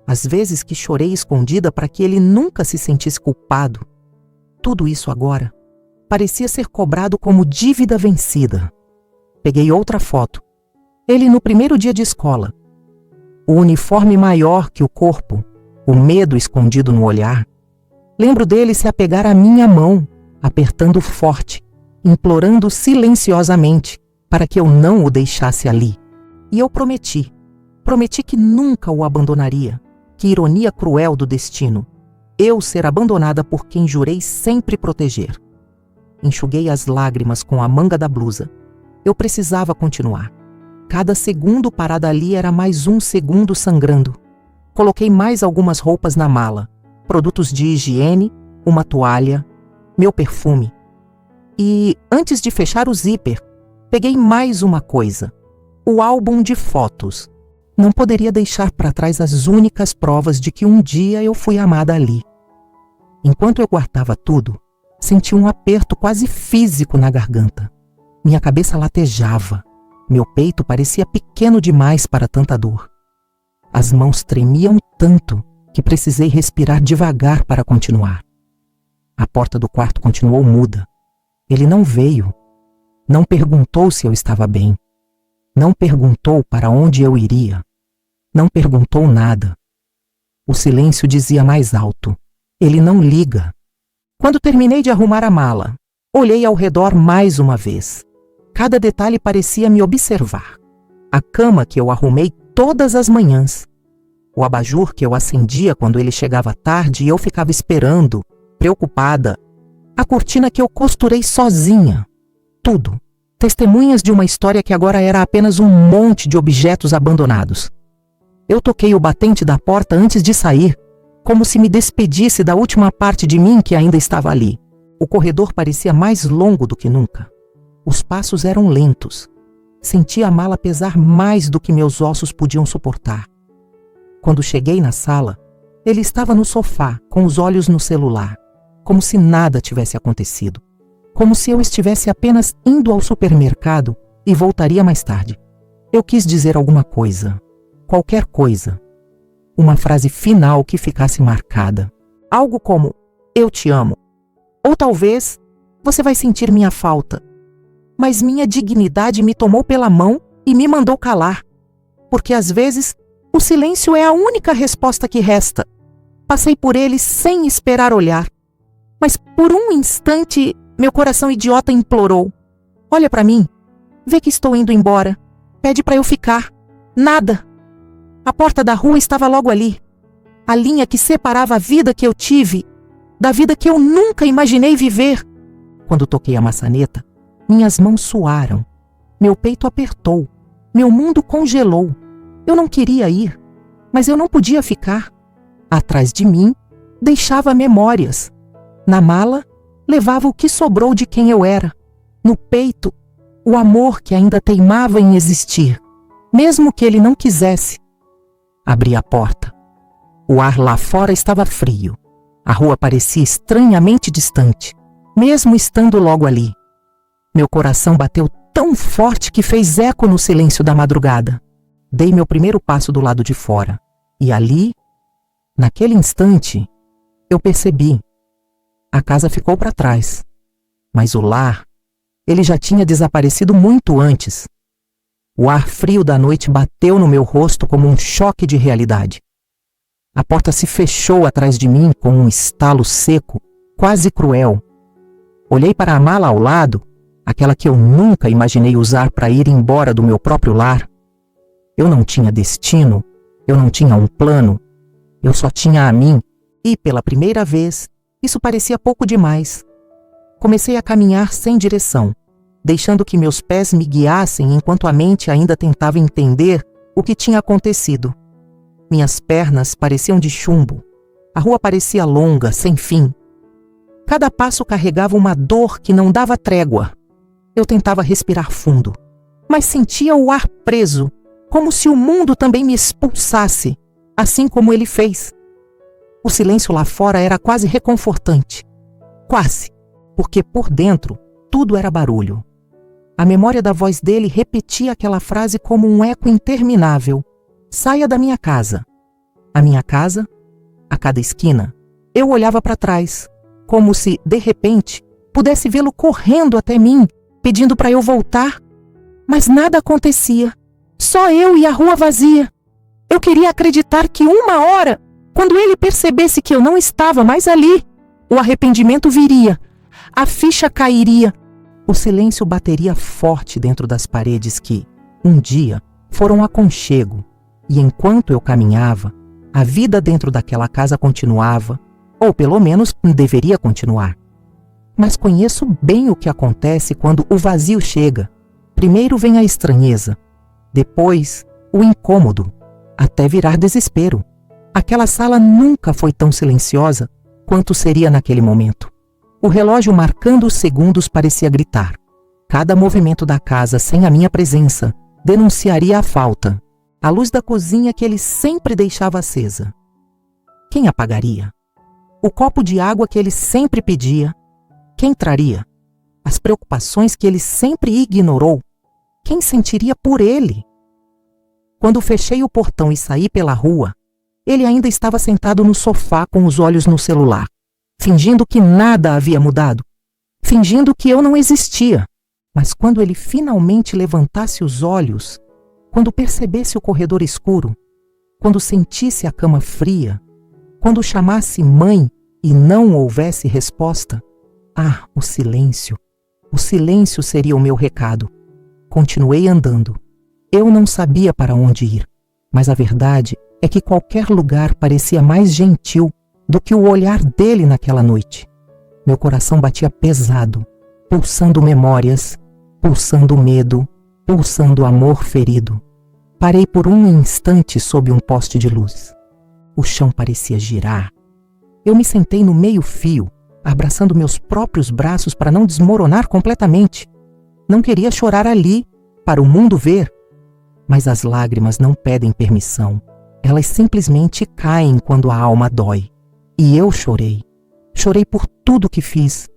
As vezes que chorei escondida para que ele nunca se sentisse culpado. Tudo isso agora parecia ser cobrado como dívida vencida. Peguei outra foto. Ele no primeiro dia de escola. O uniforme maior que o corpo, o medo escondido no olhar. Lembro dele se apegar à minha mão, apertando forte, implorando silenciosamente para que eu não o deixasse ali. E eu prometi que nunca o abandonaria. Que ironia cruel do destino. Eu ser abandonada por quem jurei sempre proteger. Enxuguei as lágrimas com a manga da blusa. Eu precisava continuar. Cada segundo parada ali era mais um segundo sangrando. Coloquei mais algumas roupas na mala, produtos de higiene, uma toalha, meu perfume. E, antes de fechar o zíper, peguei mais uma coisa: o álbum de fotos. Não poderia deixar para trás as únicas provas de que um dia eu fui amada ali. Enquanto eu guardava tudo, senti um aperto quase físico na garganta. Minha cabeça latejava. Meu peito parecia pequeno demais para tanta dor. As mãos tremiam tanto que precisei respirar devagar para continuar. A porta do quarto continuou muda. Ele não veio. Não perguntou se eu estava bem. Não perguntou para onde eu iria. Não perguntou nada. O silêncio dizia mais alto: ele não liga. Quando terminei de arrumar a mala, olhei ao redor mais uma vez. Cada detalhe parecia me observar. A cama que eu arrumei todas as manhãs. O abajur que eu acendia quando ele chegava tarde e eu ficava esperando, preocupada. A cortina que eu costurei sozinha. Tudo. Testemunhas de uma história que agora era apenas um monte de objetos abandonados. Eu toquei o batente da porta antes de sair, como se me despedisse da última parte de mim que ainda estava ali. O corredor parecia mais longo do que nunca. Os passos eram lentos. Senti a mala pesar mais do que meus ossos podiam suportar. Quando cheguei na sala, ele estava no sofá, com os olhos no celular, como se nada tivesse acontecido. Como se eu estivesse apenas indo ao supermercado e voltaria mais tarde. Eu quis dizer alguma coisa, qualquer coisa. Uma frase final que ficasse marcada. Algo como: eu te amo. Ou talvez: você vai sentir minha falta. Mas minha dignidade me tomou pela mão e me mandou calar. Porque às vezes o silêncio é a única resposta que resta. Passei por ele sem esperar olhar. Mas por um instante, meu coração idiota implorou: olha para mim, vê que estou indo embora, pede para eu ficar. Nada. A porta da rua estava logo ali. A linha que separava a vida que eu tive da vida que eu nunca imaginei viver. Quando toquei a maçaneta, minhas mãos suaram. Meu peito apertou. Meu mundo congelou. Eu não queria ir, mas eu não podia ficar. Atrás de mim, deixava memórias. Na mala, levava o que sobrou de quem eu era. No peito, o amor que ainda teimava em existir, mesmo que ele não quisesse. Abri a porta. O ar lá fora estava frio. A rua parecia estranhamente distante, mesmo estando logo ali. Meu coração bateu tão forte que fez eco no silêncio da madrugada. Dei meu primeiro passo do lado de fora. E ali, naquele instante, eu percebi. A casa ficou para trás. Mas o lar, ele já tinha desaparecido muito antes. O ar frio da noite bateu no meu rosto como um choque de realidade. A porta se fechou atrás de mim com um estalo seco, quase cruel. Olhei para a mala ao lado, aquela que eu nunca imaginei usar para ir embora do meu próprio lar. Eu não tinha destino, eu não tinha um plano, eu só tinha a mim, e pela primeira vez, isso parecia pouco demais. Comecei a caminhar sem direção, deixando que meus pés me guiassem enquanto a mente ainda tentava entender o que tinha acontecido. Minhas pernas pareciam de chumbo. A rua parecia longa, sem fim. Cada passo carregava uma dor que não dava trégua. Eu tentava respirar fundo, mas sentia o ar preso, como se o mundo também me expulsasse, assim como ele fez. O silêncio lá fora era quase reconfortante. Quase, porque por dentro tudo era barulho. A memória da voz dele repetia aquela frase como um eco interminável. Saia da minha casa. A minha casa, a cada esquina, eu olhava para trás, como se, de repente, pudesse vê-lo correndo até mim, pedindo para eu voltar. Mas nada acontecia. Só eu e a rua vazia. Eu queria acreditar que uma hora, quando ele percebesse que eu não estava mais ali, o arrependimento viria, a ficha cairia, o silêncio bateria forte dentro das paredes que, um dia, foram aconchego. E enquanto eu caminhava, a vida dentro daquela casa continuava, ou pelo menos deveria continuar. Mas conheço bem o que acontece quando o vazio chega. Primeiro vem a estranheza, Depois, o incômodo, até virar desespero. Aquela sala nunca foi tão silenciosa quanto seria naquele momento. O relógio marcando os segundos parecia gritar. Cada movimento da casa sem a minha presença denunciaria a falta. A luz da cozinha que ele sempre deixava acesa. Quem apagaria? O copo de água que ele sempre pedia. Quem traria? As preocupações que ele sempre ignorou. Quem sentiria por ele? Quando fechei o portão e saí pela rua, ele ainda estava sentado no sofá com os olhos no celular, fingindo que nada havia mudado, fingindo que eu não existia. Mas quando ele finalmente levantasse os olhos, quando percebesse o corredor escuro, quando sentisse a cama fria, quando chamasse mãe e não houvesse resposta, o silêncio. O silêncio seria o meu recado. Continuei andando. Eu não sabia para onde ir, mas a verdade é que qualquer lugar parecia mais gentil do que o olhar dele naquela noite. Meu coração batia pesado, pulsando memórias, pulsando medo, pulsando amor ferido. Parei por um instante sob um poste de luz. O chão parecia girar. Eu me sentei no meio-fio, abraçando meus próprios braços para não desmoronar completamente. Não queria chorar ali, para o mundo ver. Mas as lágrimas não pedem permissão. Elas simplesmente caem quando a alma dói. E eu chorei. Chorei por tudo que fiz,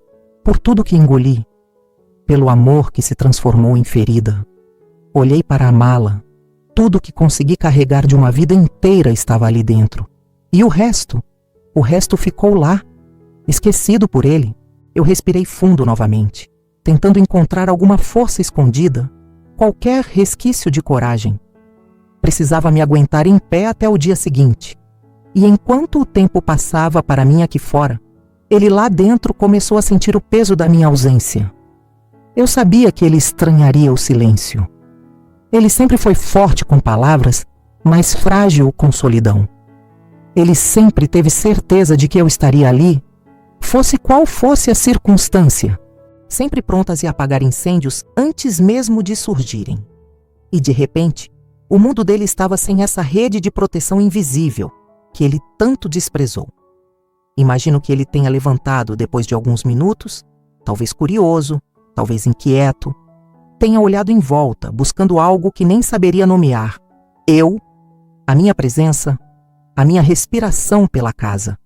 por tudo que engoli, pelo amor que se transformou em ferida. Olhei para a mala. Tudo que consegui carregar de uma vida inteira estava ali dentro. E o resto ficou lá, esquecido por ele. Eu respirei fundo novamente, tentando encontrar alguma força escondida, qualquer resquício de coragem. Precisava me aguentar em pé até o dia seguinte. E enquanto o tempo passava para mim aqui fora, ele lá dentro começou a sentir o peso da minha ausência. Eu sabia que ele estranharia o silêncio. Ele sempre foi forte com palavras, mas frágil com solidão. Ele sempre teve certeza de que eu estaria ali, fosse qual fosse a circunstância, sempre prontas a apagar incêndios antes mesmo de surgirem. E de repente, o mundo dele estava sem essa rede de proteção invisível que ele tanto desprezou. Imagino que ele tenha levantado depois de alguns minutos, talvez curioso, talvez inquieto, tenha olhado em volta, buscando algo que nem saberia nomear. Eu, a minha presença, a minha respiração pela casa,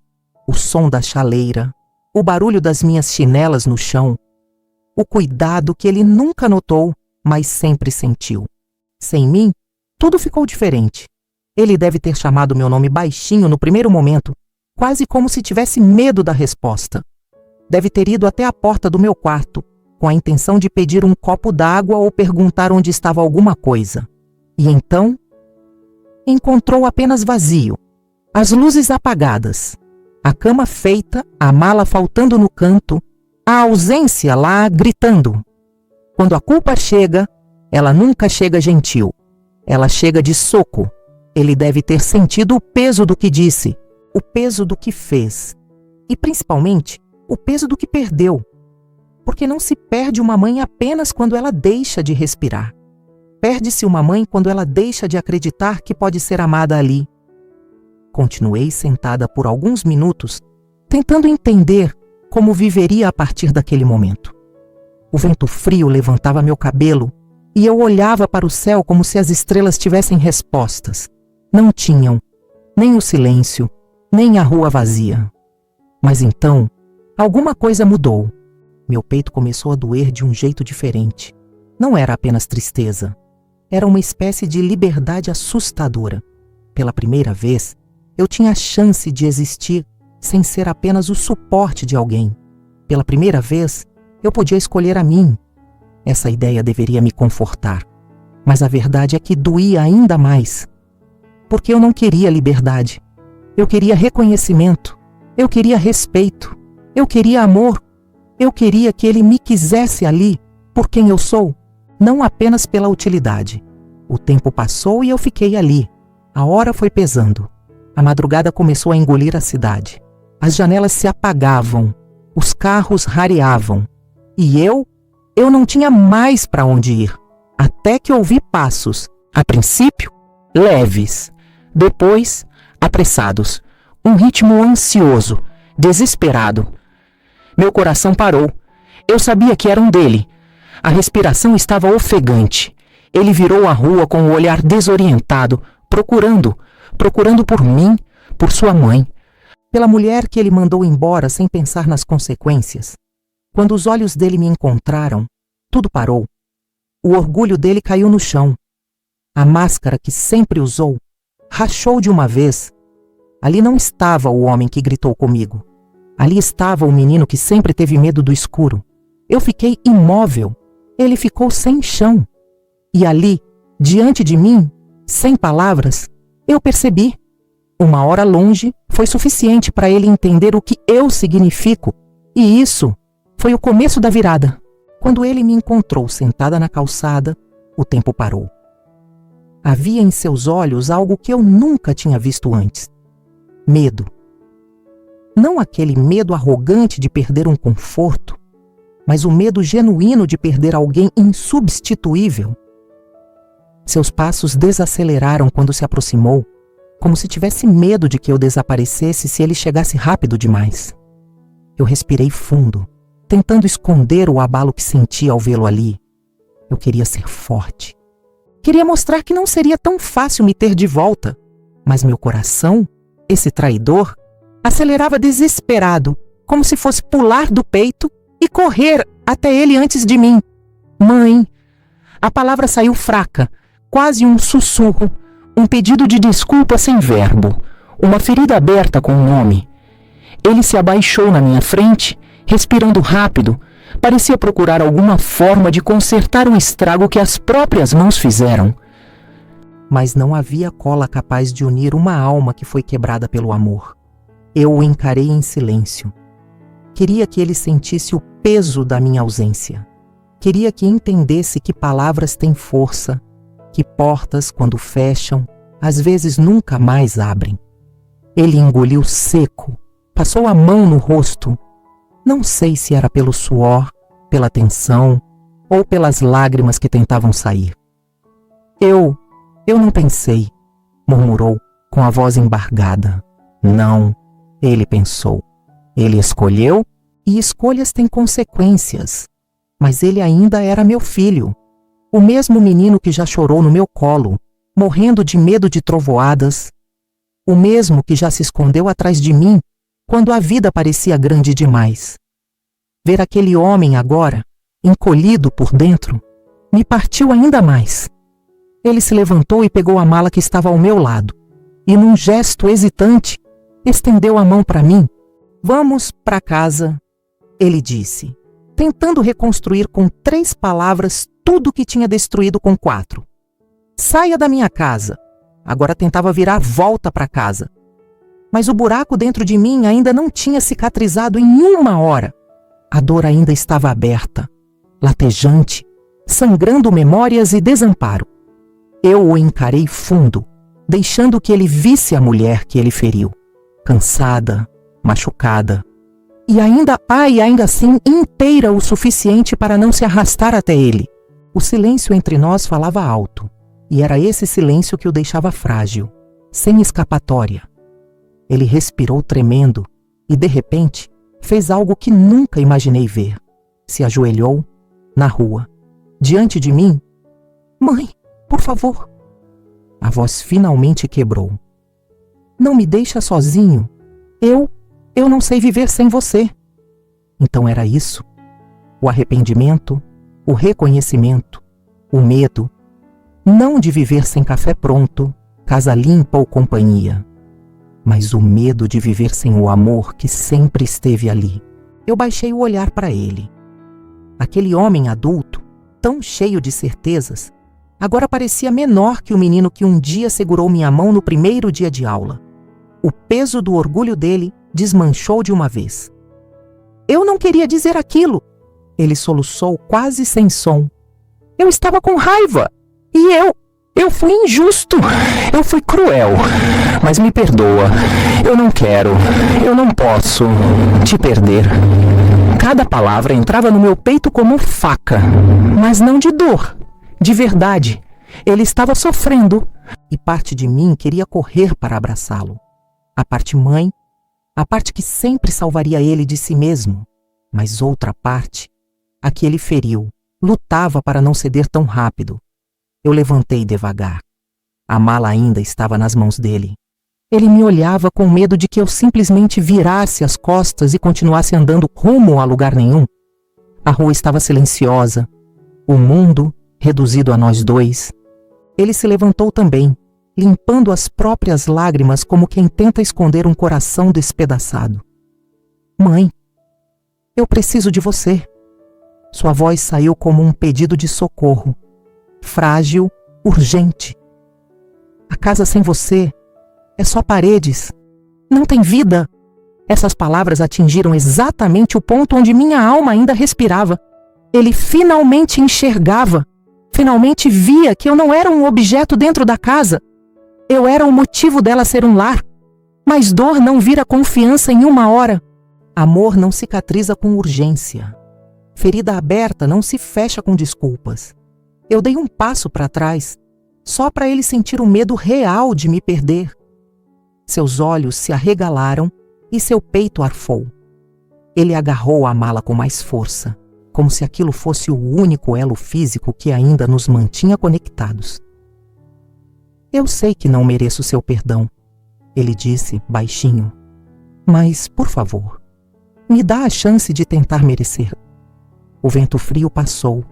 o som da chaleira, o barulho das minhas chinelas no chão, o cuidado que ele nunca notou, mas sempre sentiu. Sem mim, tudo ficou diferente. Ele deve ter chamado meu nome baixinho no primeiro momento, quase como se tivesse medo da resposta. Deve ter ido até a porta do meu quarto, com a intenção de pedir um copo d'água ou perguntar onde estava alguma coisa. E então, encontrou apenas vazio, as luzes apagadas, a cama feita, a mala faltando no canto, a ausência lá gritando. Quando a culpa chega, ela nunca chega gentil. Ela chega de soco. Ele deve ter sentido o peso do que disse, o peso do que fez. E principalmente, o peso do que perdeu. Porque não se perde uma mãe apenas quando ela deixa de respirar. Perde-se uma mãe quando ela deixa de acreditar que pode ser amada ali. Continuei sentada por alguns minutos, tentando entender como viveria a partir daquele momento. O vento frio levantava meu cabelo e eu olhava para o céu como se as estrelas tivessem respostas. Não tinham, nem o silêncio, nem a rua vazia. Mas então, alguma coisa mudou. Meu peito começou a doer de um jeito diferente. Não era apenas tristeza. Era uma espécie de liberdade assustadora. Pela primeira vez, eu tinha a chance de existir sem ser apenas o suporte de alguém. Pela primeira vez, eu podia escolher a mim. Essa ideia deveria me confortar. Mas a verdade é que doía ainda mais. Porque eu não queria liberdade. Eu queria reconhecimento. Eu queria respeito. Eu queria amor. Eu queria que ele me quisesse ali, por quem eu sou, não apenas pela utilidade. O tempo passou e eu fiquei ali. A hora foi pesando. A madrugada começou a engolir a cidade. As janelas se apagavam. Os carros rareavam. E eu não tinha mais para onde ir. Até que ouvi passos A princípio, leves, depois, apressados. Um ritmo ansioso, desesperado. Meu coração parou. Eu sabia que eram dele. A respiração estava ofegante. Ele virou a rua com o olhar desorientado, procurando por mim, por sua mãe, pela mulher que ele mandou embora sem pensar nas consequências. Quando os olhos dele me encontraram, tudo parou. O orgulho dele caiu no chão. A máscara que sempre usou rachou de uma vez. Ali não estava o homem que gritou comigo. Ali estava o menino que sempre teve medo do escuro. Eu fiquei imóvel. Ele ficou sem chão. E ali, diante de mim, sem palavras, eu percebi. Uma hora longe foi suficiente para ele entender o que eu significo. E isso foi o começo da virada. Quando ele me encontrou sentada na calçada, o tempo parou. Havia em seus olhos algo que eu nunca tinha visto antes. Medo. Não aquele medo arrogante de perder um conforto, mas o medo genuíno de perder alguém insubstituível. Seus passos desaceleraram quando se aproximou, como se tivesse medo de que eu desaparecesse se ele chegasse rápido demais. Eu respirei fundo, tentando esconder o abalo que sentia ao vê-lo ali. Eu queria ser forte. Queria mostrar que não seria tão fácil me ter de volta, mas meu coração, esse traidor, acelerava desesperado, como se fosse pular do peito e correr até ele antes de mim. Mãe! A palavra saiu fraca, quase um sussurro, um pedido de desculpa sem verbo, uma ferida aberta com um nome. Ele se abaixou na minha frente, respirando rápido, parecia procurar alguma forma de consertar o estrago que as próprias mãos fizeram. Mas não havia cola capaz de unir uma alma que foi quebrada pelo amor. Eu o encarei em silêncio. Queria que ele sentisse o peso da minha ausência. Queria que entendesse que palavras têm força, que portas, quando fecham, às vezes nunca mais abrem. Ele engoliu seco, passou a mão no rosto. Não sei se era pelo suor, pela tensão ou pelas lágrimas que tentavam sair. Eu não pensei, murmurou com a voz embargada. Não, ele pensou. Ele escolheu e escolhas têm consequências. Mas ele ainda era meu filho. O mesmo menino que já chorou no meu colo, morrendo de medo de trovoadas. O mesmo que já se escondeu atrás de mim quando a vida parecia grande demais. Ver aquele homem agora, encolhido por dentro, me partiu ainda mais. Ele se levantou e pegou a mala que estava ao meu lado, e num gesto hesitante, estendeu a mão para mim. Vamos para casa, ele disse, tentando reconstruir com 3 palavras tudo que tinha destruído com 4. Saia da minha casa. Agora tentava virar volta para casa. Mas o buraco dentro de mim ainda não tinha cicatrizado em 1 hora. A dor ainda estava aberta, latejante, sangrando memórias e desamparo. Eu o encarei fundo, deixando que ele visse a mulher que ele feriu, cansada, machucada, e ainda assim inteira o suficiente para não se arrastar até ele. O silêncio entre nós falava alto, e era esse silêncio que o deixava frágil, sem escapatória. Ele respirou tremendo e, de repente, fez algo que nunca imaginei ver. Se ajoelhou na rua, diante de mim. Mãe, por favor. A voz finalmente quebrou. Não me deixa sozinho. Eu não sei viver sem você. Então era isso. O arrependimento, o reconhecimento, o medo. Não de viver sem café pronto, casa limpa ou companhia. Mas o medo de viver sem o amor que sempre esteve ali. Eu baixei o olhar para ele. Aquele homem adulto, tão cheio de certezas, agora parecia menor que o menino que um dia segurou minha mão no primeiro dia de aula. O peso do orgulho dele desmanchou de uma vez. Eu não queria dizer aquilo. Ele soluçou quase sem som. Eu estava com raiva. E eu fui injusto. Eu fui cruel. Mas me perdoa. Eu não quero. Eu não posso te perder. Cada palavra entrava no meu peito como faca. Mas não de dor. De verdade. Ele estava sofrendo e parte de mim queria correr para abraçá-lo. A parte mãe, a parte que sempre salvaria ele de si mesmo, mas outra parte, a que ele feriu, lutava para não ceder tão rápido. Eu levantei devagar. A mala ainda estava nas mãos dele. Ele me olhava com medo de que eu simplesmente virasse as costas e continuasse andando rumo a lugar nenhum. A rua estava silenciosa, o mundo reduzido a nós dois. Ele se levantou também, limpando as próprias lágrimas como quem tenta esconder um coração despedaçado. Mãe, eu preciso de você. Sua voz saiu como um pedido de socorro, frágil, urgente. A casa sem você é só paredes, não tem vida. Essas palavras atingiram exatamente o ponto onde minha alma ainda respirava. Ele finalmente enxergava, finalmente via que eu não era um objeto dentro da casa. Eu era o motivo dela ser um lar. Mas dor não vira confiança em uma hora. Amor não cicatriza com urgência. Ferida aberta não se fecha com desculpas. Eu dei um passo para trás, só para ele sentir o medo real de me perder. Seus olhos se arregalaram e seu peito arfou. Ele agarrou a mala com mais força, como se aquilo fosse o único elo físico que ainda nos mantinha conectados. Eu sei que não mereço seu perdão, ele disse baixinho. Mas, por favor, me dá a chance de tentar merecer. O vento frio passou,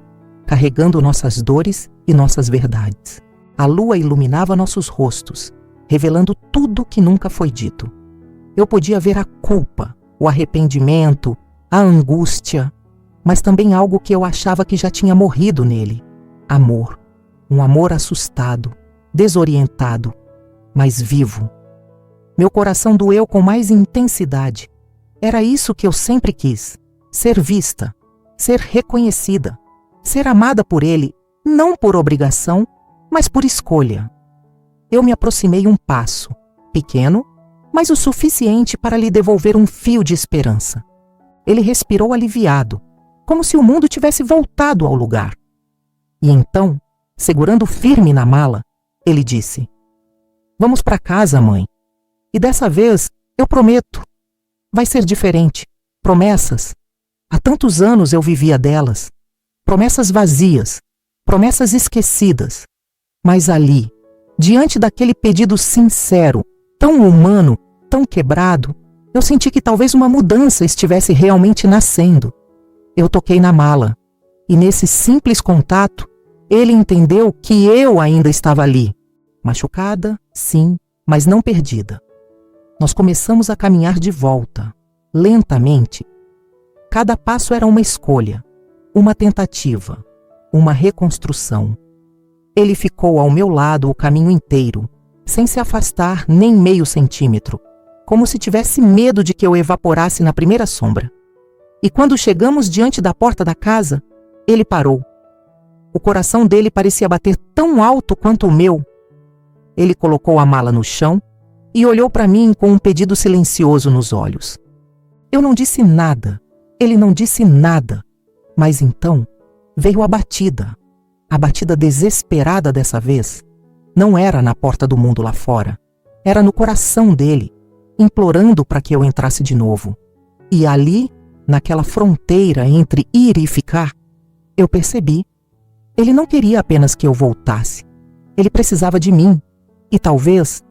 carregando nossas dores e nossas verdades. A lua iluminava nossos rostos, revelando tudo que nunca foi dito. Eu podia ver a culpa, o arrependimento, a angústia, mas também algo que eu achava que já tinha morrido nele. Amor. Um amor assustado, desorientado, mas vivo. Meu coração doeu com mais intensidade. Era isso que eu sempre quis: ser vista, ser reconhecida, ser amada por ele, não por obrigação, mas por escolha. Eu me aproximei um passo, pequeno, mas o suficiente para lhe devolver um fio de esperança. Ele respirou aliviado, como se o mundo tivesse voltado ao lugar. E então, segurando firme na mala, ele disse: "Vamos para casa, mãe. E dessa vez, eu prometo, vai ser diferente. Promessas. Há tantos anos eu vivia delas. Promessas vazias, promessas esquecidas. Mas ali, diante daquele pedido sincero, tão humano, tão quebrado, eu senti que talvez uma mudança estivesse realmente nascendo. Eu toquei na mala, e nesse simples contato, ele entendeu que eu ainda estava ali. Machucada, sim, mas não perdida. Nós começamos a caminhar de volta, lentamente. Cada passo era uma escolha, uma tentativa, uma reconstrução. Ele ficou ao meu lado o caminho inteiro, sem se afastar nem meio centímetro, como se tivesse medo de que eu evaporasse na primeira sombra. E quando chegamos diante da porta da casa, ele parou. O coração dele parecia bater tão alto quanto o meu. Ele colocou a mala no chão e olhou para mim com um pedido silencioso nos olhos. Eu não disse nada, ele não disse nada, mas então veio a batida desesperada dessa vez. Não era na porta do mundo lá fora, era no coração dele, implorando para que eu entrasse de novo. E ali, naquela fronteira entre ir e ficar, eu percebi. Ele não queria apenas que eu voltasse. Ele precisava de mim. E talvez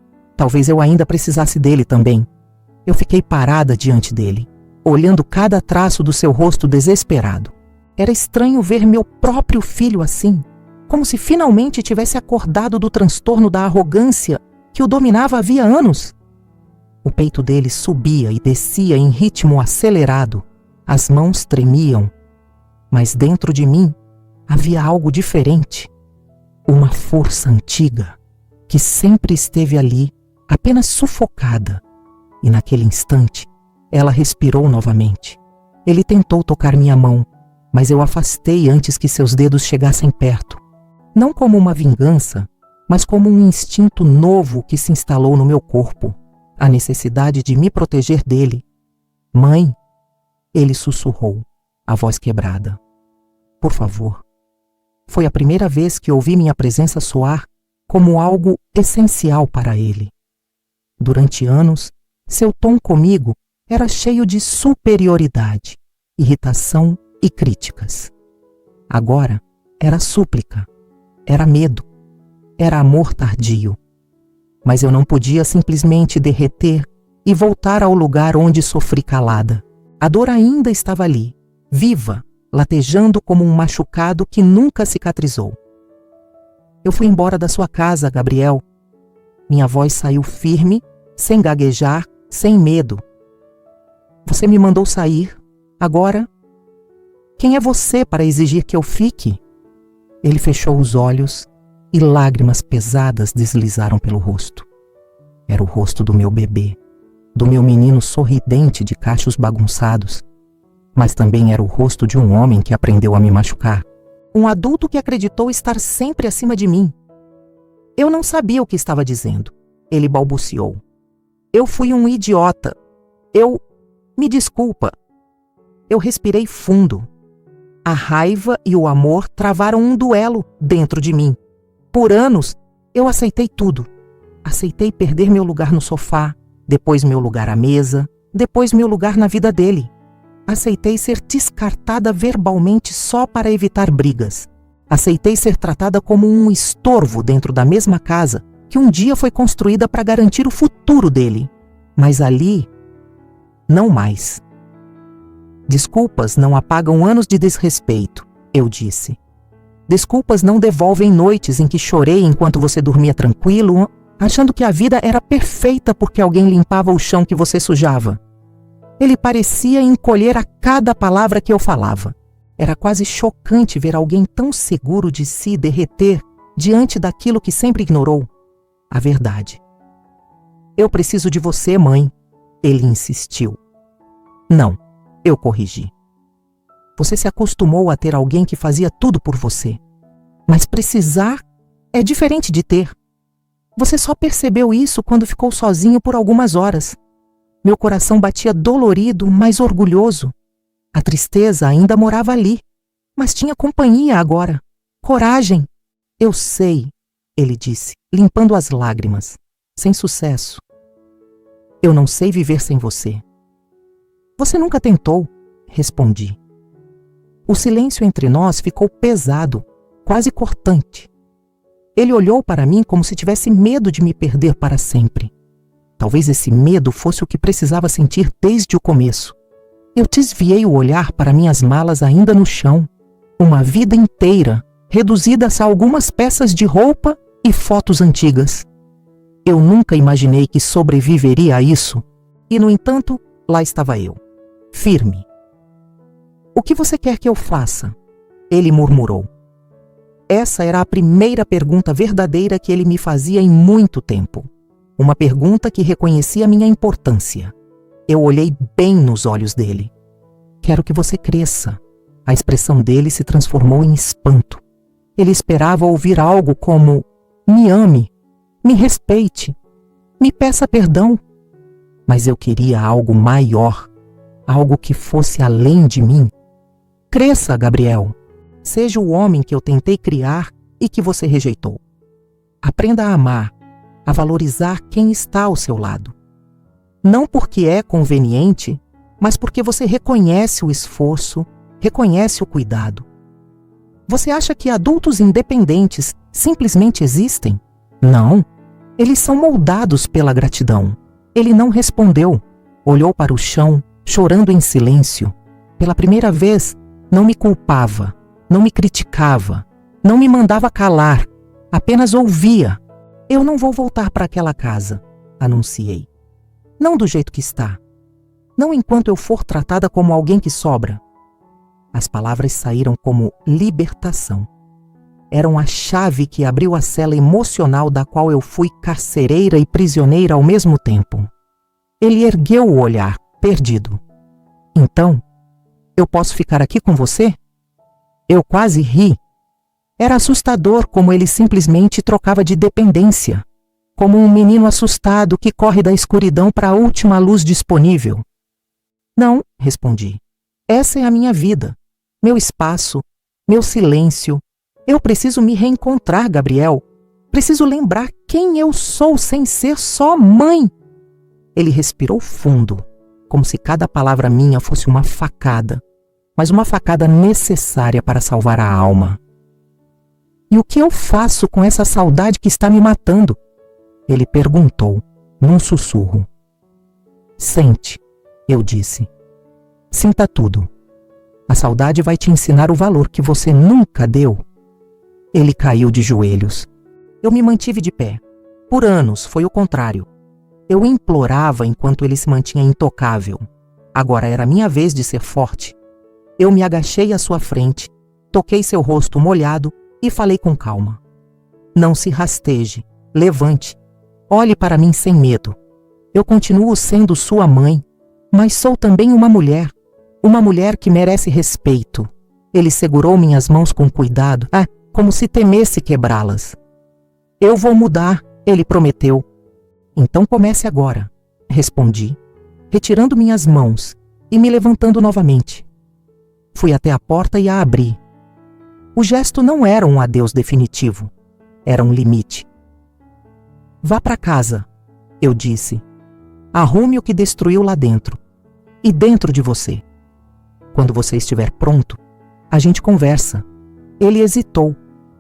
eu ainda precisasse dele também. Eu fiquei parada diante dele, olhando cada traço do seu rosto desesperado. Era estranho ver meu próprio filho assim, como se finalmente tivesse acordado do transtorno da arrogância que o dominava havia anos. O peito dele subia e descia em ritmo acelerado. As mãos tremiam. Mas dentro de mim havia algo diferente. Uma força antiga, que sempre esteve ali, apenas sufocada. E naquele instante, ela respirou novamente. Ele tentou tocar minha mão, mas eu afastei antes que seus dedos chegassem perto. Não como uma vingança, mas como um instinto novo que se instalou no meu corpo. A necessidade de me proteger dele. "Mãe", ele sussurrou, a voz quebrada. "Por favor, Foi a primeira vez que ouvi minha presença soar como algo essencial para ele. Durante anos, seu tom comigo era cheio de superioridade, irritação e críticas. Agora era súplica, era medo, era amor tardio. Mas eu não podia simplesmente derreter e voltar ao lugar onde sofri calada. A dor ainda estava ali, viva, latejando como um machucado que nunca cicatrizou. Eu fui embora da sua casa, Gabriel. Minha voz saiu firme, sem gaguejar, sem medo. Você me mandou sair. Agora, quem é você para exigir que eu fique? Ele fechou os olhos e lágrimas pesadas deslizaram pelo rosto. Era o rosto do meu bebê, do meu menino sorridente de cachos bagunçados, mas também era o rosto de um homem que aprendeu a me machucar. Um adulto que acreditou estar sempre acima de mim. Eu não sabia o que estava dizendo. Ele balbuciou. Eu fui um idiota. Me desculpa. Eu respirei fundo. A raiva e o amor travaram um duelo dentro de mim. Por anos, eu aceitei tudo. Aceitei perder meu lugar no sofá, depois meu lugar à mesa, depois meu lugar na vida dele. Aceitei ser descartada verbalmente só para evitar brigas. Aceitei ser tratada como um estorvo dentro da mesma casa que um dia foi construída para garantir o futuro dele. Mas ali, não mais. Desculpas não apagam anos de desrespeito, eu disse. Desculpas não devolvem noites em que chorei enquanto você dormia tranquilo, achando que a vida era perfeita porque alguém limpava o chão que você sujava. Ele parecia encolher a cada palavra que eu falava. Era quase chocante ver alguém tão seguro de si derreter diante daquilo que sempre ignorou. A verdade. Eu preciso de você, mãe. Ele insistiu. Não, eu corrigi. Você se acostumou a ter alguém que fazia tudo por você. Mas precisar é diferente de ter. Você só percebeu isso quando ficou sozinho por algumas horas. Meu coração batia dolorido, mas orgulhoso. A tristeza ainda morava ali, mas tinha companhia agora. Coragem. Eu sei, ele disse, limpando as lágrimas. Sem sucesso. Eu não sei viver sem você. Você nunca tentou, respondi. O silêncio entre nós ficou pesado, quase cortante. Ele olhou para mim como se tivesse medo de me perder para sempre. Talvez esse medo fosse o que precisava sentir desde o começo. Eu desviei o olhar para minhas malas ainda no chão. Uma vida inteira, reduzida a algumas peças de roupa e fotos antigas. Eu nunca imaginei que sobreviveria a isso. E, no entanto, lá estava eu, firme. O que você quer que eu faça? Ele murmurou. Essa era a primeira pergunta verdadeira que ele me fazia em muito tempo. Uma pergunta que reconhecia minha importância. Eu olhei bem nos olhos dele. Quero que você cresça. A expressão dele se transformou em espanto. Ele esperava ouvir algo como: me ame, me respeite, me peça perdão. Mas eu queria algo maior, algo que fosse além de mim. Cresça, Gabriel. Seja o homem que eu tentei criar e que você rejeitou. Aprenda a amar, a valorizar quem está ao seu lado. Não porque é conveniente, mas porque você reconhece o esforço, reconhece o cuidado. Você acha que adultos independentes simplesmente existem? Não. Eles são moldados pela gratidão. Ele não respondeu. Olhou para o chão, chorando em silêncio. Pela primeira vez, não me culpava, não me criticava, não me mandava calar, apenas ouvia. Eu não vou voltar para aquela casa, anunciei. Não do jeito que está. Não enquanto eu for tratada como alguém que sobra. As palavras saíram como libertação. Eram a chave que abriu a cela emocional da qual eu fui carcereira e prisioneira ao mesmo tempo. Ele ergueu o olhar, perdido. Então, eu posso ficar aqui com você? Eu quase ri. Era assustador como ele simplesmente trocava de dependência, como um menino assustado que corre da escuridão para a última luz disponível. Não, respondi. Essa é a minha vida, meu espaço, meu silêncio, Eu preciso me reencontrar, Gabriel. Preciso lembrar quem eu sou sem ser só mãe. Ele respirou fundo, como se cada palavra minha fosse uma facada, mas uma facada necessária para salvar a alma. E o que eu faço com essa saudade que está me matando? Ele perguntou, num sussurro. Sente, eu disse. Sinta tudo. A saudade vai te ensinar o valor que você nunca deu. Ele caiu de joelhos. Eu me mantive de pé. Por anos foi o contrário. Eu implorava enquanto ele se mantinha intocável. Agora era minha vez de ser forte. Eu me agachei à sua frente, toquei seu rosto molhado e falei com calma. Não se rasteje, levante. Olhe para mim sem medo. Eu continuo sendo sua mãe, mas sou também uma mulher que merece respeito. Ele segurou minhas mãos com cuidado, como se temesse quebrá-las. Eu vou mudar, ele prometeu. Então comece agora, respondi, retirando minhas mãos e me levantando novamente. Fui até a porta e a abri. O gesto não era um adeus definitivo, era um limite. Vá para casa, eu disse. Arrume o que destruiu lá dentro e dentro de você. Quando você estiver pronto, a gente conversa. Ele hesitou.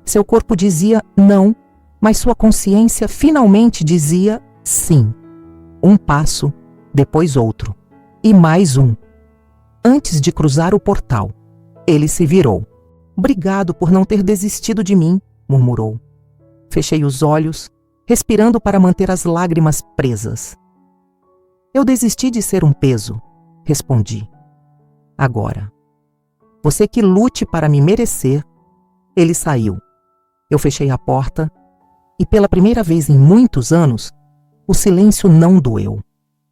Seu corpo dizia não, mas sua consciência finalmente dizia sim. Um passo, depois outro, e mais um. Antes de cruzar o portal, ele se virou. Obrigado por não ter desistido de mim, murmurou. Fechei os olhos, respirando para manter as lágrimas presas. Eu desisti de ser um peso, respondi. Agora, você que lute para me merecer. Ele saiu. Eu fechei a porta e pela primeira vez em muitos anos, o silêncio não doeu.